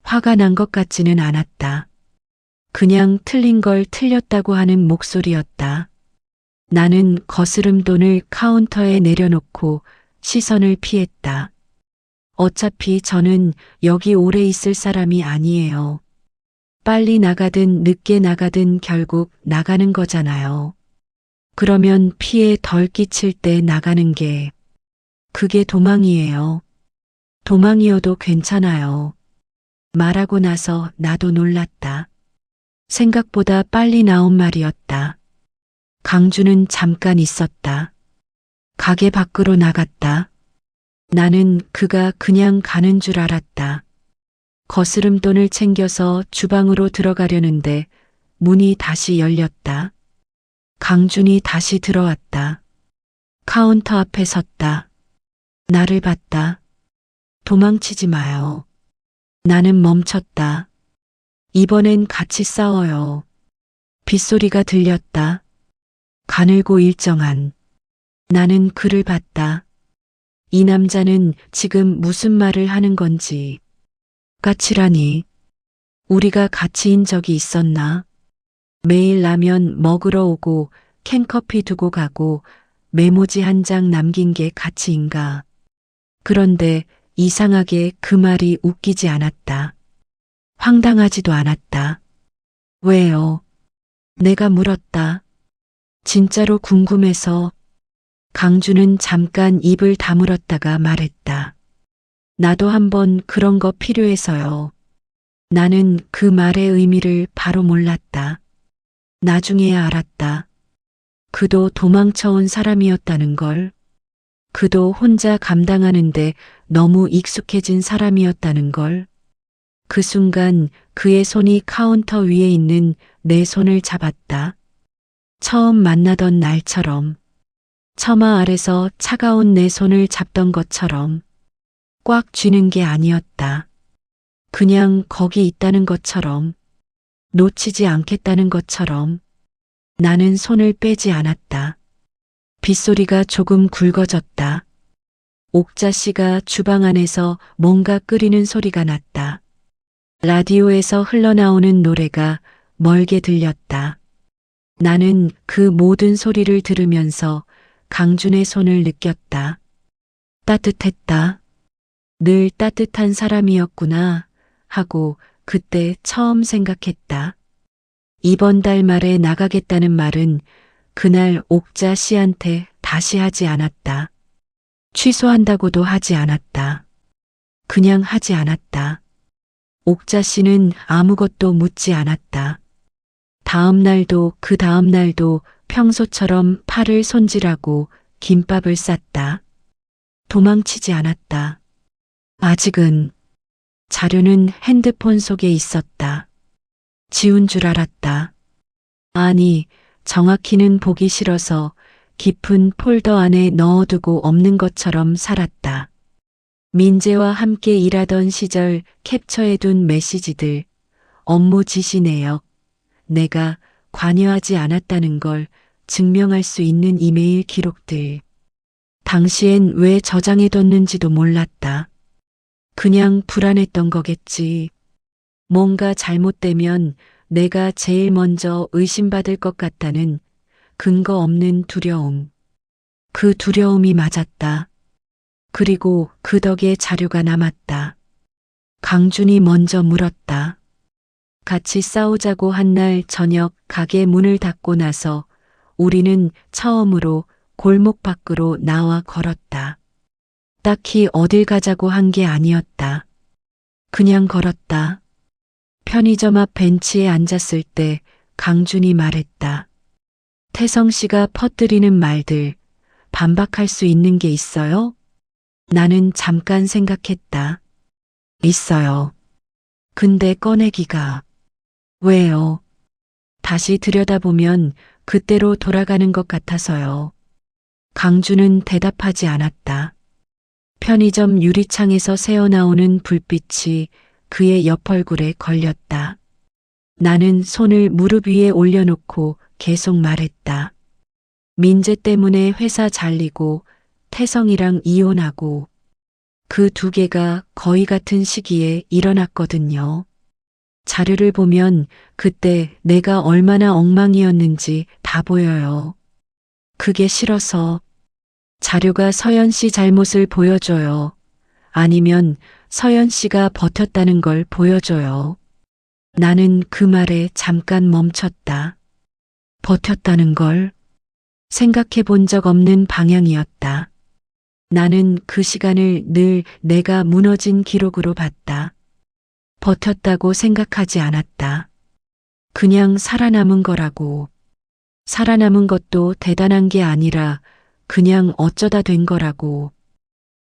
화가 난 것 같지는 않았다. 그냥 틀린 걸 틀렸다고 하는 목소리였다. 나는 거스름돈을 카운터에 내려놓고 시선을 피했다. 어차피 저는 여기 오래 있을 사람이 아니에요. 빨리 나가든 늦게 나가든 결국 나가는 거잖아요. 그러면 피해 덜 끼칠 때 나가는 게 그게 도망이에요. 도망이어도 괜찮아요. 말하고 나서 나도 놀랐다. 생각보다 빨리 나온 말이었다. 강주는 잠깐 있었다. 가게 밖으로 나갔다. 나는 그가 그냥 가는 줄 알았다. 거스름돈을 챙겨서 주방으로 들어가려는데 문이 다시 열렸다. 강준이 다시 들어왔다. 카운터 앞에 섰다. 나를 봤다. 도망치지 마요. 나는 멈췄다. 이번엔 같이 싸워요. 빗소리가 들렸다. 가늘고 일정한. 나는 그를 봤다. 이 남자는 지금 무슨 말을 하는 건지. 까칠하니. 우리가 같이인 적이 있었나? 매일 라면 먹으러 오고 캔커피 두고 가고 메모지 한 장 남긴 게 가치인가. 그런데 이상하게 그 말이 웃기지 않았다. 황당하지도 않았다. 왜요? 내가 물었다. 진짜로 궁금해서. 강주는 잠깐 입을 다물었다가 말했다. 나도 한번 그런 거 필요해서요. 나는 그 말의 의미를 바로 몰랐다. 나중에야 알았다. 그도 도망쳐온 사람이었다는 걸. 그도 혼자 감당하는데 너무 익숙해진 사람이었다는 걸. 그 순간 그의 손이 카운터 위에 있는 내 손을 잡았다. 처음 만나던 날처럼. 처마 아래서 차가운 내 손을 잡던 것처럼 꽉 쥐는 게 아니었다. 그냥 거기 있다는 것처럼, 놓치지 않겠다는 것처럼 나는 손을 빼지 않았다. 빗소리가 조금 굵어졌다. 옥자 씨가 주방 안에서 뭔가 끓이는 소리가 났다. 라디오에서 흘러나오는 노래가 멀게 들렸다. 나는 그 모든 소리를 들으면서 강준의 손을 느꼈다. 따뜻했다. 늘 따뜻한 사람이었구나 하고 그때 처음 생각했다. 이번 달 말에 나가겠다는 말은 그날 옥자 씨한테 다시 하지 않았다. 취소한다고도 하지 않았다. 그냥 하지 않았다. 옥자 씨는 아무것도 묻지 않았다. 다음 날도 그 다음 날도 평소처럼 팔을 손질하고 김밥을 쌌다. 도망치지 않았다. 아직은 자료는 핸드폰 속에 있었다. 지운 줄 알았다. 아니, 정확히는 보기 싫어서 깊은 폴더 안에 넣어두고 없는 것처럼 살았다. 민재와 함께 일하던 시절 캡처해둔 메시지들, 업무 지시 내역, 내가 관여하지 않았다는 걸 증명할 수 있는 이메일 기록들. 당시엔 왜 저장해뒀는지도 몰랐다. 그냥 불안했던 거겠지. 뭔가 잘못되면 내가 제일 먼저 의심받을 것 같다는 근거 없는 두려움. 그 두려움이 맞았다. 그리고 그 덕에 자료가 남았다. 강준이 먼저 물었다. 같이 싸우자고 한 날 저녁 가게 문을 닫고 나서 우리는 처음으로 골목 밖으로 나와 걸었다. 딱히 어딜 가자고 한 게 아니었다. 그냥 걸었다. 편의점 앞 벤치에 앉았을 때 강준이 말했다. 태성 씨가 퍼뜨리는 말들, 반박할 수 있는 게 있어요? 나는 잠깐 생각했다. 있어요. 근데 꺼내기가. 왜요? 다시 들여다보면 그때로 돌아가는 것 같아서요. 강준은 대답하지 않았다. 편의점 유리창에서 새어나오는 불빛이 그의 옆얼굴에 걸렸다. 나는 손을 무릎 위에 올려놓고 계속 말했다. 민재 때문에 회사 잘리고 태성이랑 이혼하고 그 두 개가 거의 같은 시기에 일어났거든요. 자료를 보면 그때 내가 얼마나 엉망이었는지 다 보여요. 그게 싫어서 자료가 서연 씨 잘못을 보여줘요. 아니면 서연 씨가 버텼다는 걸 보여줘요. 나는 그 말에 잠깐 멈췄다. 버텼다는 걸 생각해 본 적 없는 방향이었다. 나는 그 시간을 늘 내가 무너진 기록으로 봤다. 버텼다고 생각하지 않았다. 그냥 살아남은 거라고. 살아남은 것도 대단한 게 아니라 그냥 어쩌다 된 거라고.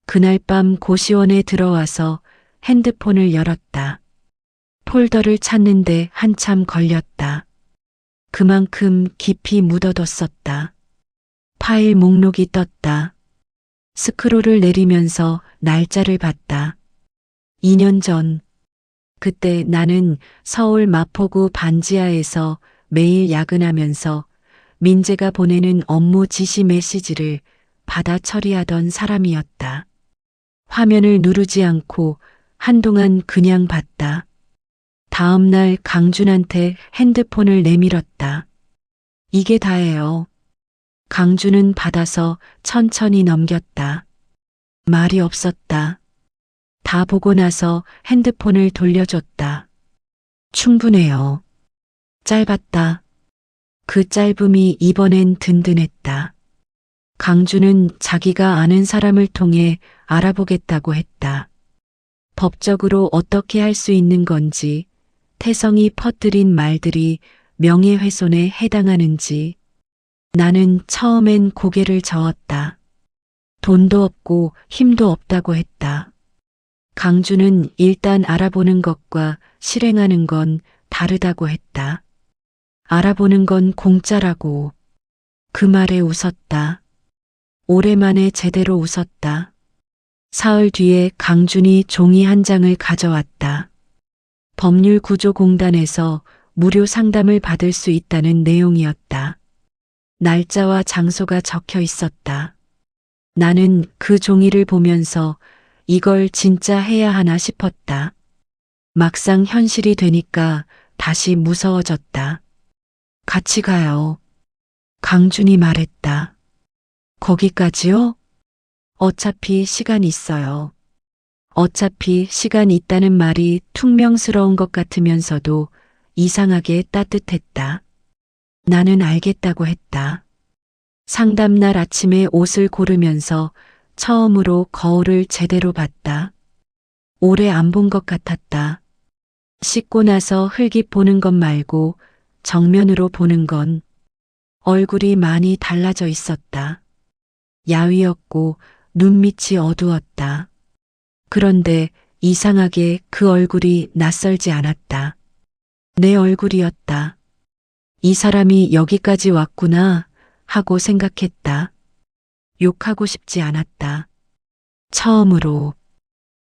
그날 밤 고시원에 들어와서 핸드폰을 열었다. 폴더를 찾는데 한참 걸렸다. 그만큼 깊이 묻어뒀었다. 파일 목록이 떴다. 스크롤을 내리면서 날짜를 봤다. 2년 전. 그때 나는 서울 마포구 반지하에서 매일 야근하면서 민재가 보내는 업무 지시 메시지를 받아 처리하던 사람이었다. 화면을 누르지 않고 한동안 그냥 봤다. 다음 날 강준한테 핸드폰을 내밀었다. 이게 다예요. 강준은 받아서 천천히 넘겼다. 말이 없었다. 다 보고 나서 핸드폰을 돌려줬다. 충분해요. 짧았다. 그 짧음이 이번엔 든든했다. 강준은 자기가 아는 사람을 통해 알아보겠다고 했다. 법적으로 어떻게 할 수 있는 건지, 태성이 퍼뜨린 말들이 명예훼손에 해당하는지. 나는 처음엔 고개를 저었다. 돈도 없고 힘도 없다고 했다. 강준은 일단 알아보는 것과 실행하는 건 다르다고 했다. 알아보는 건 공짜라고. 그 말에 웃었다. 오랜만에 제대로 웃었다. 사흘 뒤에 강준이 종이 한 장을 가져왔다. 법률구조공단에서 무료 상담을 받을 수 있다는 내용이었다. 날짜와 장소가 적혀 있었다. 나는 그 종이를 보면서 이걸 진짜 해야 하나 싶었다. 막상 현실이 되니까 다시 무서워졌다. 같이 가요. 강준이 말했다. 거기까지요? 어차피 시간 있어요. 어차피 시간 있다는 말이 퉁명스러운 것 같으면서도 이상하게 따뜻했다. 나는 알겠다고 했다. 상담날 아침에 옷을 고르면서 처음으로 거울을 제대로 봤다. 오래 안 본 것 같았다. 씻고 나서 흘깃 보는 것 말고 정면으로 보는 건 얼굴이 많이 달라져 있었다. 야위었고 눈밑이 어두웠다. 그런데 이상하게 그 얼굴이 낯설지 않았다. 내 얼굴이었다. 이 사람이 여기까지 왔구나 하고 생각했다. 욕하고 싶지 않았다. 처음으로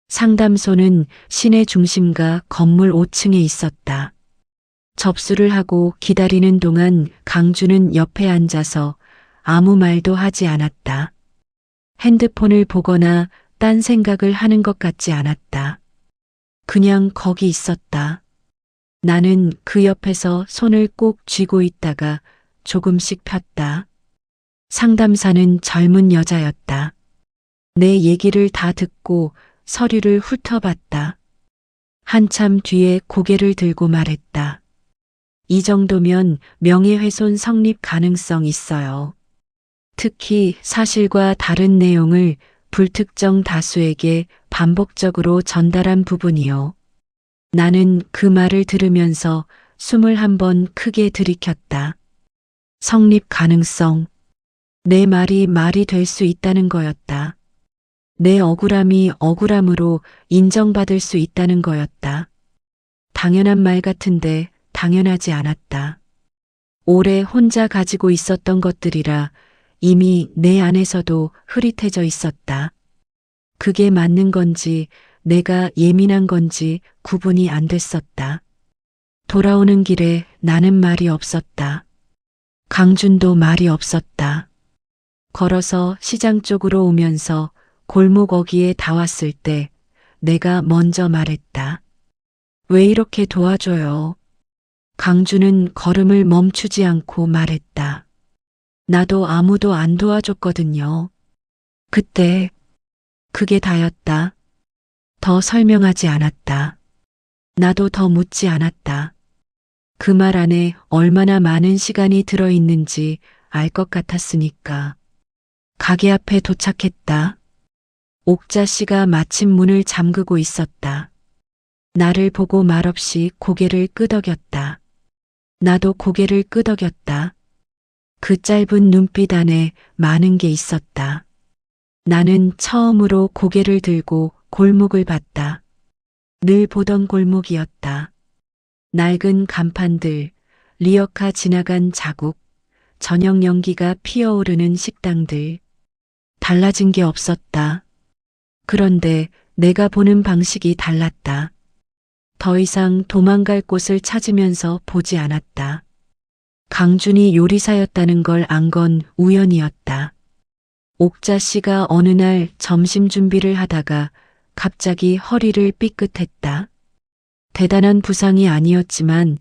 상담소는 시내 중심가 건물 5층에 있었다. 접수를 하고 기다리는 동안 강주는 옆에 앉아서 아무 말도 하지 않았다. 핸드폰을 보거나 딴 생각을 하는 것 같지 않았다. 그냥 거기 있었다. 나는 그 옆에서 손을 꼭 쥐고 있다가 조금씩 폈다. 상담사는 젊은 여자였다. 내 얘기를 다 듣고 서류를 훑어봤다. 한참 뒤에 고개를 들고 말했다. 이 정도면 명예훼손 성립 가능성 있어요. 특히 사실과 다른 내용을 불특정 다수에게 반복적으로 전달한 부분이요. 나는 그 말을 들으면서 숨을 한번 크게 들이켰다. 성립 가능성. 내 말이 말이 될 수 있다는 거였다. 내 억울함이 억울함으로 인정받을 수 있다는 거였다. 당연한 말 같은데 당연하지 않았다. 오래 혼자 가지고 있었던 것들이라 이미 내 안에서도 흐릿해져 있었다. 그게 맞는 건지 내가 예민한 건지 구분이 안 됐었다. 돌아오는 길에 나는 말이 없었다. 강준도 말이 없었다. 걸어서 시장 쪽으로 오면서 골목 어귀에 다 왔을 때 내가 먼저 말했다. 왜 이렇게 도와줘요? 강준은 걸음을 멈추지 않고 말했다. 나도 아무도 안 도와줬거든요. 그때 그게 다였다. 더 설명하지 않았다. 나도 더 묻지 않았다. 그 말 안에 얼마나 많은 시간이 들어있는지 알 것 같았으니까. 가게 앞에 도착했다. 옥자 씨가 마침 문을 잠그고 있었다. 나를 보고 말없이 고개를 끄덕였다. 나도 고개를 끄덕였다. 그 짧은 눈빛 안에 많은 게 있었다. 나는 처음으로 고개를 들고 골목을 봤다. 늘 보던 골목이었다. 낡은 간판들, 리어카 지나간 자국, 저녁 연기가 피어오르는 식당들. 달라진 게 없었다. 그런데 내가 보는 방식이 달랐다. 더 이상 도망갈 곳을 찾으면서 보지 않았다. 강준이 요리사였다는 걸 안 건 우연이었다. 옥자 씨가 어느 날 점심 준비를 하다가 갑자기 허리를 삐끗했다. 대단한 부상이 아니었지만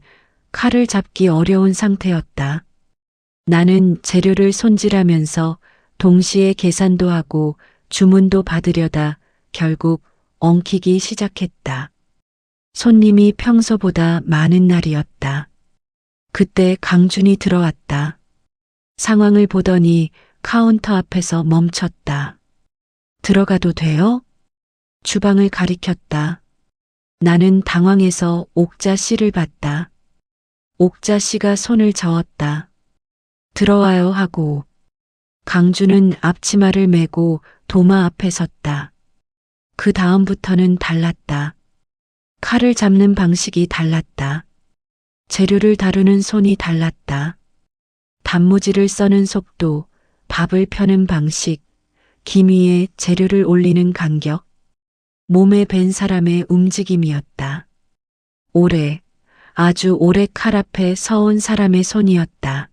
칼을 잡기 어려운 상태였다. 나는 재료를 손질하면서 동시에 계산도 하고 주문도 받으려다 결국 엉키기 시작했다. 손님이 평소보다 많은 날이었다. 그때 강준이 들어왔다. 상황을 보더니 카운터 앞에서 멈췄다. 들어가도 돼요? 주방을 가리켰다. 나는 당황해서 옥자 씨를 봤다. 옥자 씨가 손을 저었다. 들어와요 하고. 강준은 앞치마를 메고 도마 앞에 섰다. 그 다음부터는 달랐다. 칼을 잡는 방식이 달랐다. 재료를 다루는 손이 달랐다. 단무지를 써는 속도, 밥을 펴는 방식, 김 위에 재료를 올리는 간격, 몸에 밴 사람의 움직임이었다. 오래, 아주 오래 칼 앞에 서온 사람의 손이었다.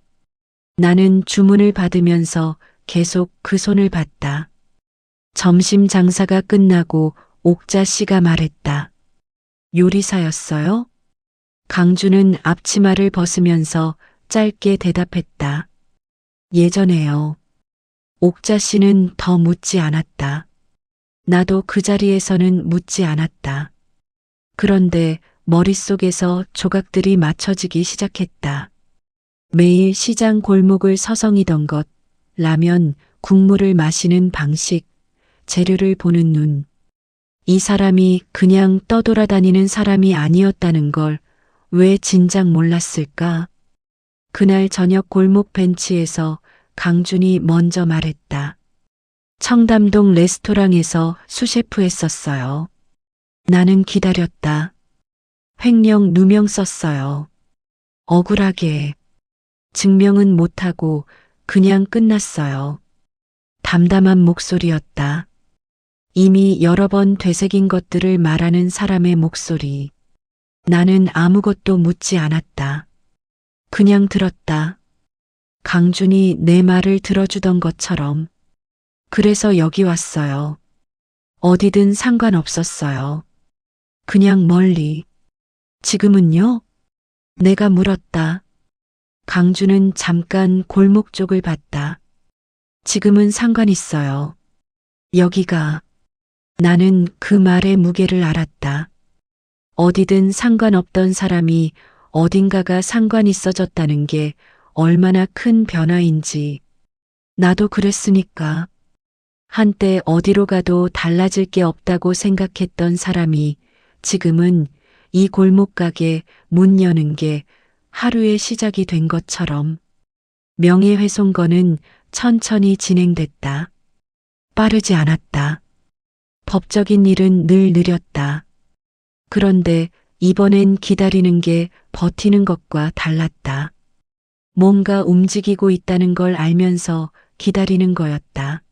나는 주문을 받으면서 계속 그 손을 봤다. 점심 장사가 끝나고 옥자 씨가 말했다. 요리사였어요? 강주는 앞치마를 벗으면서 짧게 대답했다. 예전에요. 옥자 씨는 더 묻지 않았다. 나도 그 자리에서는 묻지 않았다. 그런데 머릿속에서 조각들이 맞춰지기 시작했다. 매일 시장 골목을 서성이던 것, 라면, 국물을 마시는 방식, 재료를 보는 눈. 이 사람이 그냥 떠돌아다니는 사람이 아니었다는 걸 왜 진작 몰랐을까? 그날 저녁 골목 벤치에서 강준이 먼저 말했다. 청담동 레스토랑에서 수셰프 했었어요. 나는 기다렸다. 횡령 누명 썼어요. 억울하게. 증명은 못하고 그냥 끝났어요. 담담한 목소리였다. 이미 여러 번 되새긴 것들을 말하는 사람의 목소리. 나는 아무것도 묻지 않았다. 그냥 들었다. 강준이 내 말을 들어주던 것처럼. 그래서 여기 왔어요. 어디든 상관없었어요. 그냥 멀리. 지금은요? 내가 물었다. 강준은 잠깐 골목 쪽을 봤다. 지금은 상관 있어요. 여기가. 나는 그 말의 무게를 알았다. 어디든 상관없던 사람이 어딘가가 상관 있어졌다는 게 얼마나 큰 변화인지. 나도 그랬으니까. 한때 어디로 가도 달라질 게 없다고 생각했던 사람이 지금은 이 골목 가게 문 여는 게 하루의 시작이 된 것처럼. 명예훼손건은 천천히 진행됐다. 빠르지 않았다. 법적인 일은 늘 느렸다. 그런데 이번엔 기다리는 게 버티는 것과 달랐다. 뭔가 움직이고 있다는 걸 알면서 기다리는 거였다.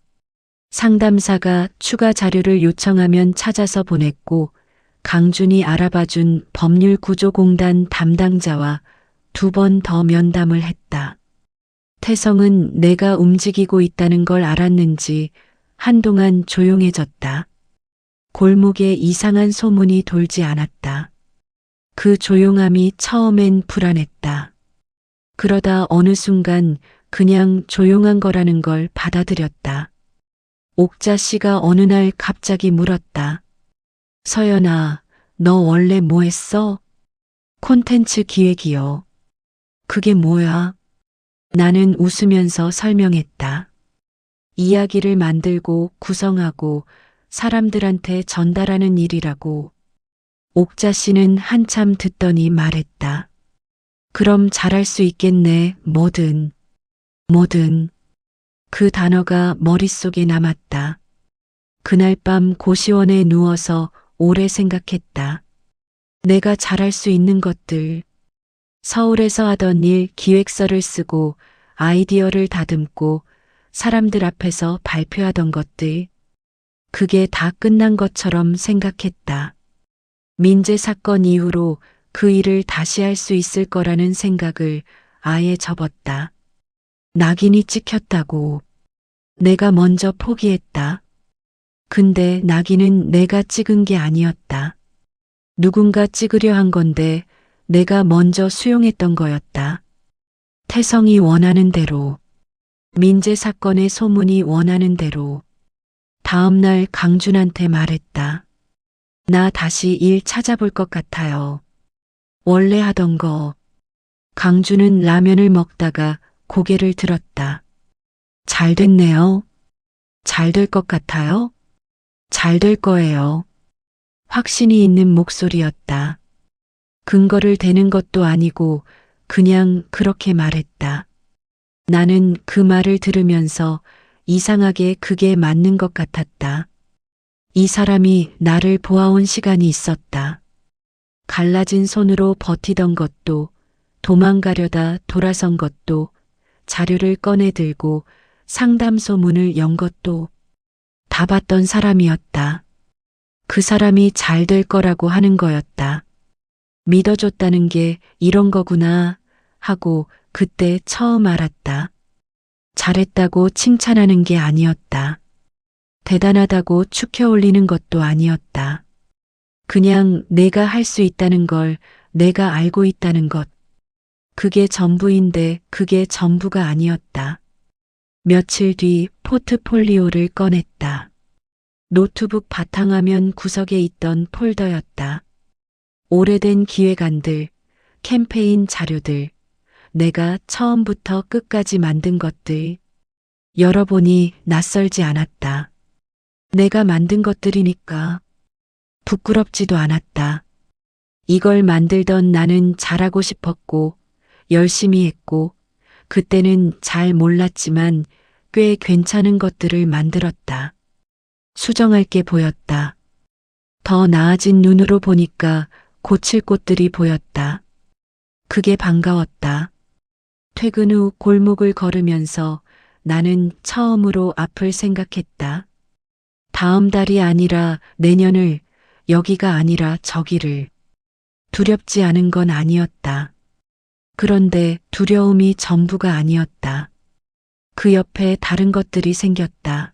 상담사가 추가 자료를 요청하면 찾아서 보냈고 강준이 알아봐준 법률구조공단 담당자와 2번 더 면담을 했다. 태성은 내가 움직이고 있다는 걸 알았는지 한동안 조용해졌다. 골목에 이상한 소문이 돌지 않았다. 그 조용함이 처음엔 불안했다. 그러다 어느 순간 그냥 조용한 거라는 걸 받아들였다. 옥자 씨가 어느 날 갑자기 물었다. 서연아, 너 원래 뭐 했어? 콘텐츠 기획이요. 그게 뭐야? 나는 웃으면서 설명했다. 이야기를 만들고 구성하고 사람들한테 전달하는 일이라고. 옥자 씨는 한참 듣더니 말했다. 그럼 잘할 수 있겠네, 뭐든. 뭐든. 그 단어가 머릿속에 남았다. 그날 밤 고시원에 누워서 오래 생각했다. 내가 잘할 수 있는 것들. 서울에서 하던 일 기획서를 쓰고 아이디어를 다듬고 사람들 앞에서 발표하던 것들. 그게 다 끝난 것처럼 생각했다. 민재 사건 이후로 그 일을 다시 할 수 있을 거라는 생각을 아예 접었다. 낙인이 찍혔다고. 내가 먼저 포기했다. 근데 낙인은 내가 찍은 게 아니었다. 누군가 찍으려 한 건데 내가 먼저 수용했던 거였다. 태성이 원하는 대로. 민재 사건의 소문이 원하는 대로. 다음 날 강준한테 말했다. 나 다시 일 찾아볼 것 같아요. 원래 하던 거. 강준은 라면을 먹다가 고개를 들었다. 잘 됐네요. 잘 될 것 같아요? 잘 될 거예요. 확신이 있는 목소리였다. 근거를 대는 것도 아니고 그냥 그렇게 말했다. 나는 그 말을 들으면서 이상하게 그게 맞는 것 같았다. 이 사람이 나를 보아온 시간이 있었다. 갈라진 손으로 버티던 것도, 도망가려다 돌아선 것도, 자료를 꺼내 들고 상담소 문을 연 것도, 다 봤던 사람이었다. 그 사람이 잘 될 거라고 하는 거였다. 믿어줬다는 게 이런 거구나 하고 그때 처음 알았다. 잘했다고 칭찬하는 게 아니었다. 대단하다고 축혀 올리는 것도 아니었다. 그냥 내가 할 수 있다는 걸 내가 알고 있다는 것. 그게 전부인데 그게 전부가 아니었다. 며칠 뒤 포트폴리오를 꺼냈다. 노트북 바탕화면 구석에 있던 폴더였다. 오래된 기획안들, 캠페인 자료들, 내가 처음부터 끝까지 만든 것들. 열어보니 낯설지 않았다. 내가 만든 것들이니까 부끄럽지도 않았다. 이걸 만들던 나는 잘하고 싶었고, 열심히 했고, 그때는 잘 몰랐지만 꽤 괜찮은 것들을 만들었다. 수정할 게 보였다. 더 나아진 눈으로 보니까 고칠 곳들이 보였다. 그게 반가웠다. 퇴근 후 골목을 걸으면서 나는 처음으로 앞을 생각했다. 다음 달이 아니라 내년을, 여기가 아니라 저기를. 두렵지 않은 건 아니었다. 그런데 두려움이 전부가 아니었다. 그 옆에 다른 것들이 생겼다.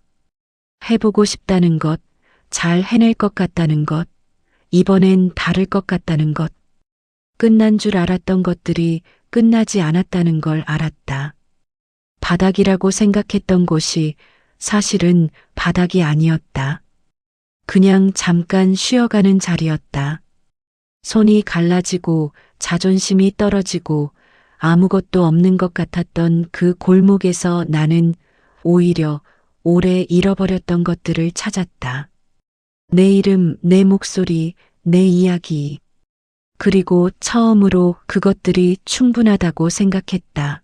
해보고 싶다는 것, 잘 해낼 것 같다는 것, 이번엔 다를 것 같다는 것. 끝난 줄 알았던 것들이 끝나지 않았다는 걸 알았다. 바닥이라고 생각했던 곳이 사실은 바닥이 아니었다. 그냥 잠깐 쉬어가는 자리였다. 손이 갈라지고 자존심이 떨어지고 아무것도 없는 것 같았던 그 골목에서 나는 오히려 오래 잃어버렸던 것들을 찾았다. 내 이름, 내 목소리, 내 이야기. 그리고 처음으로 그것들이 충분하다고 생각했다.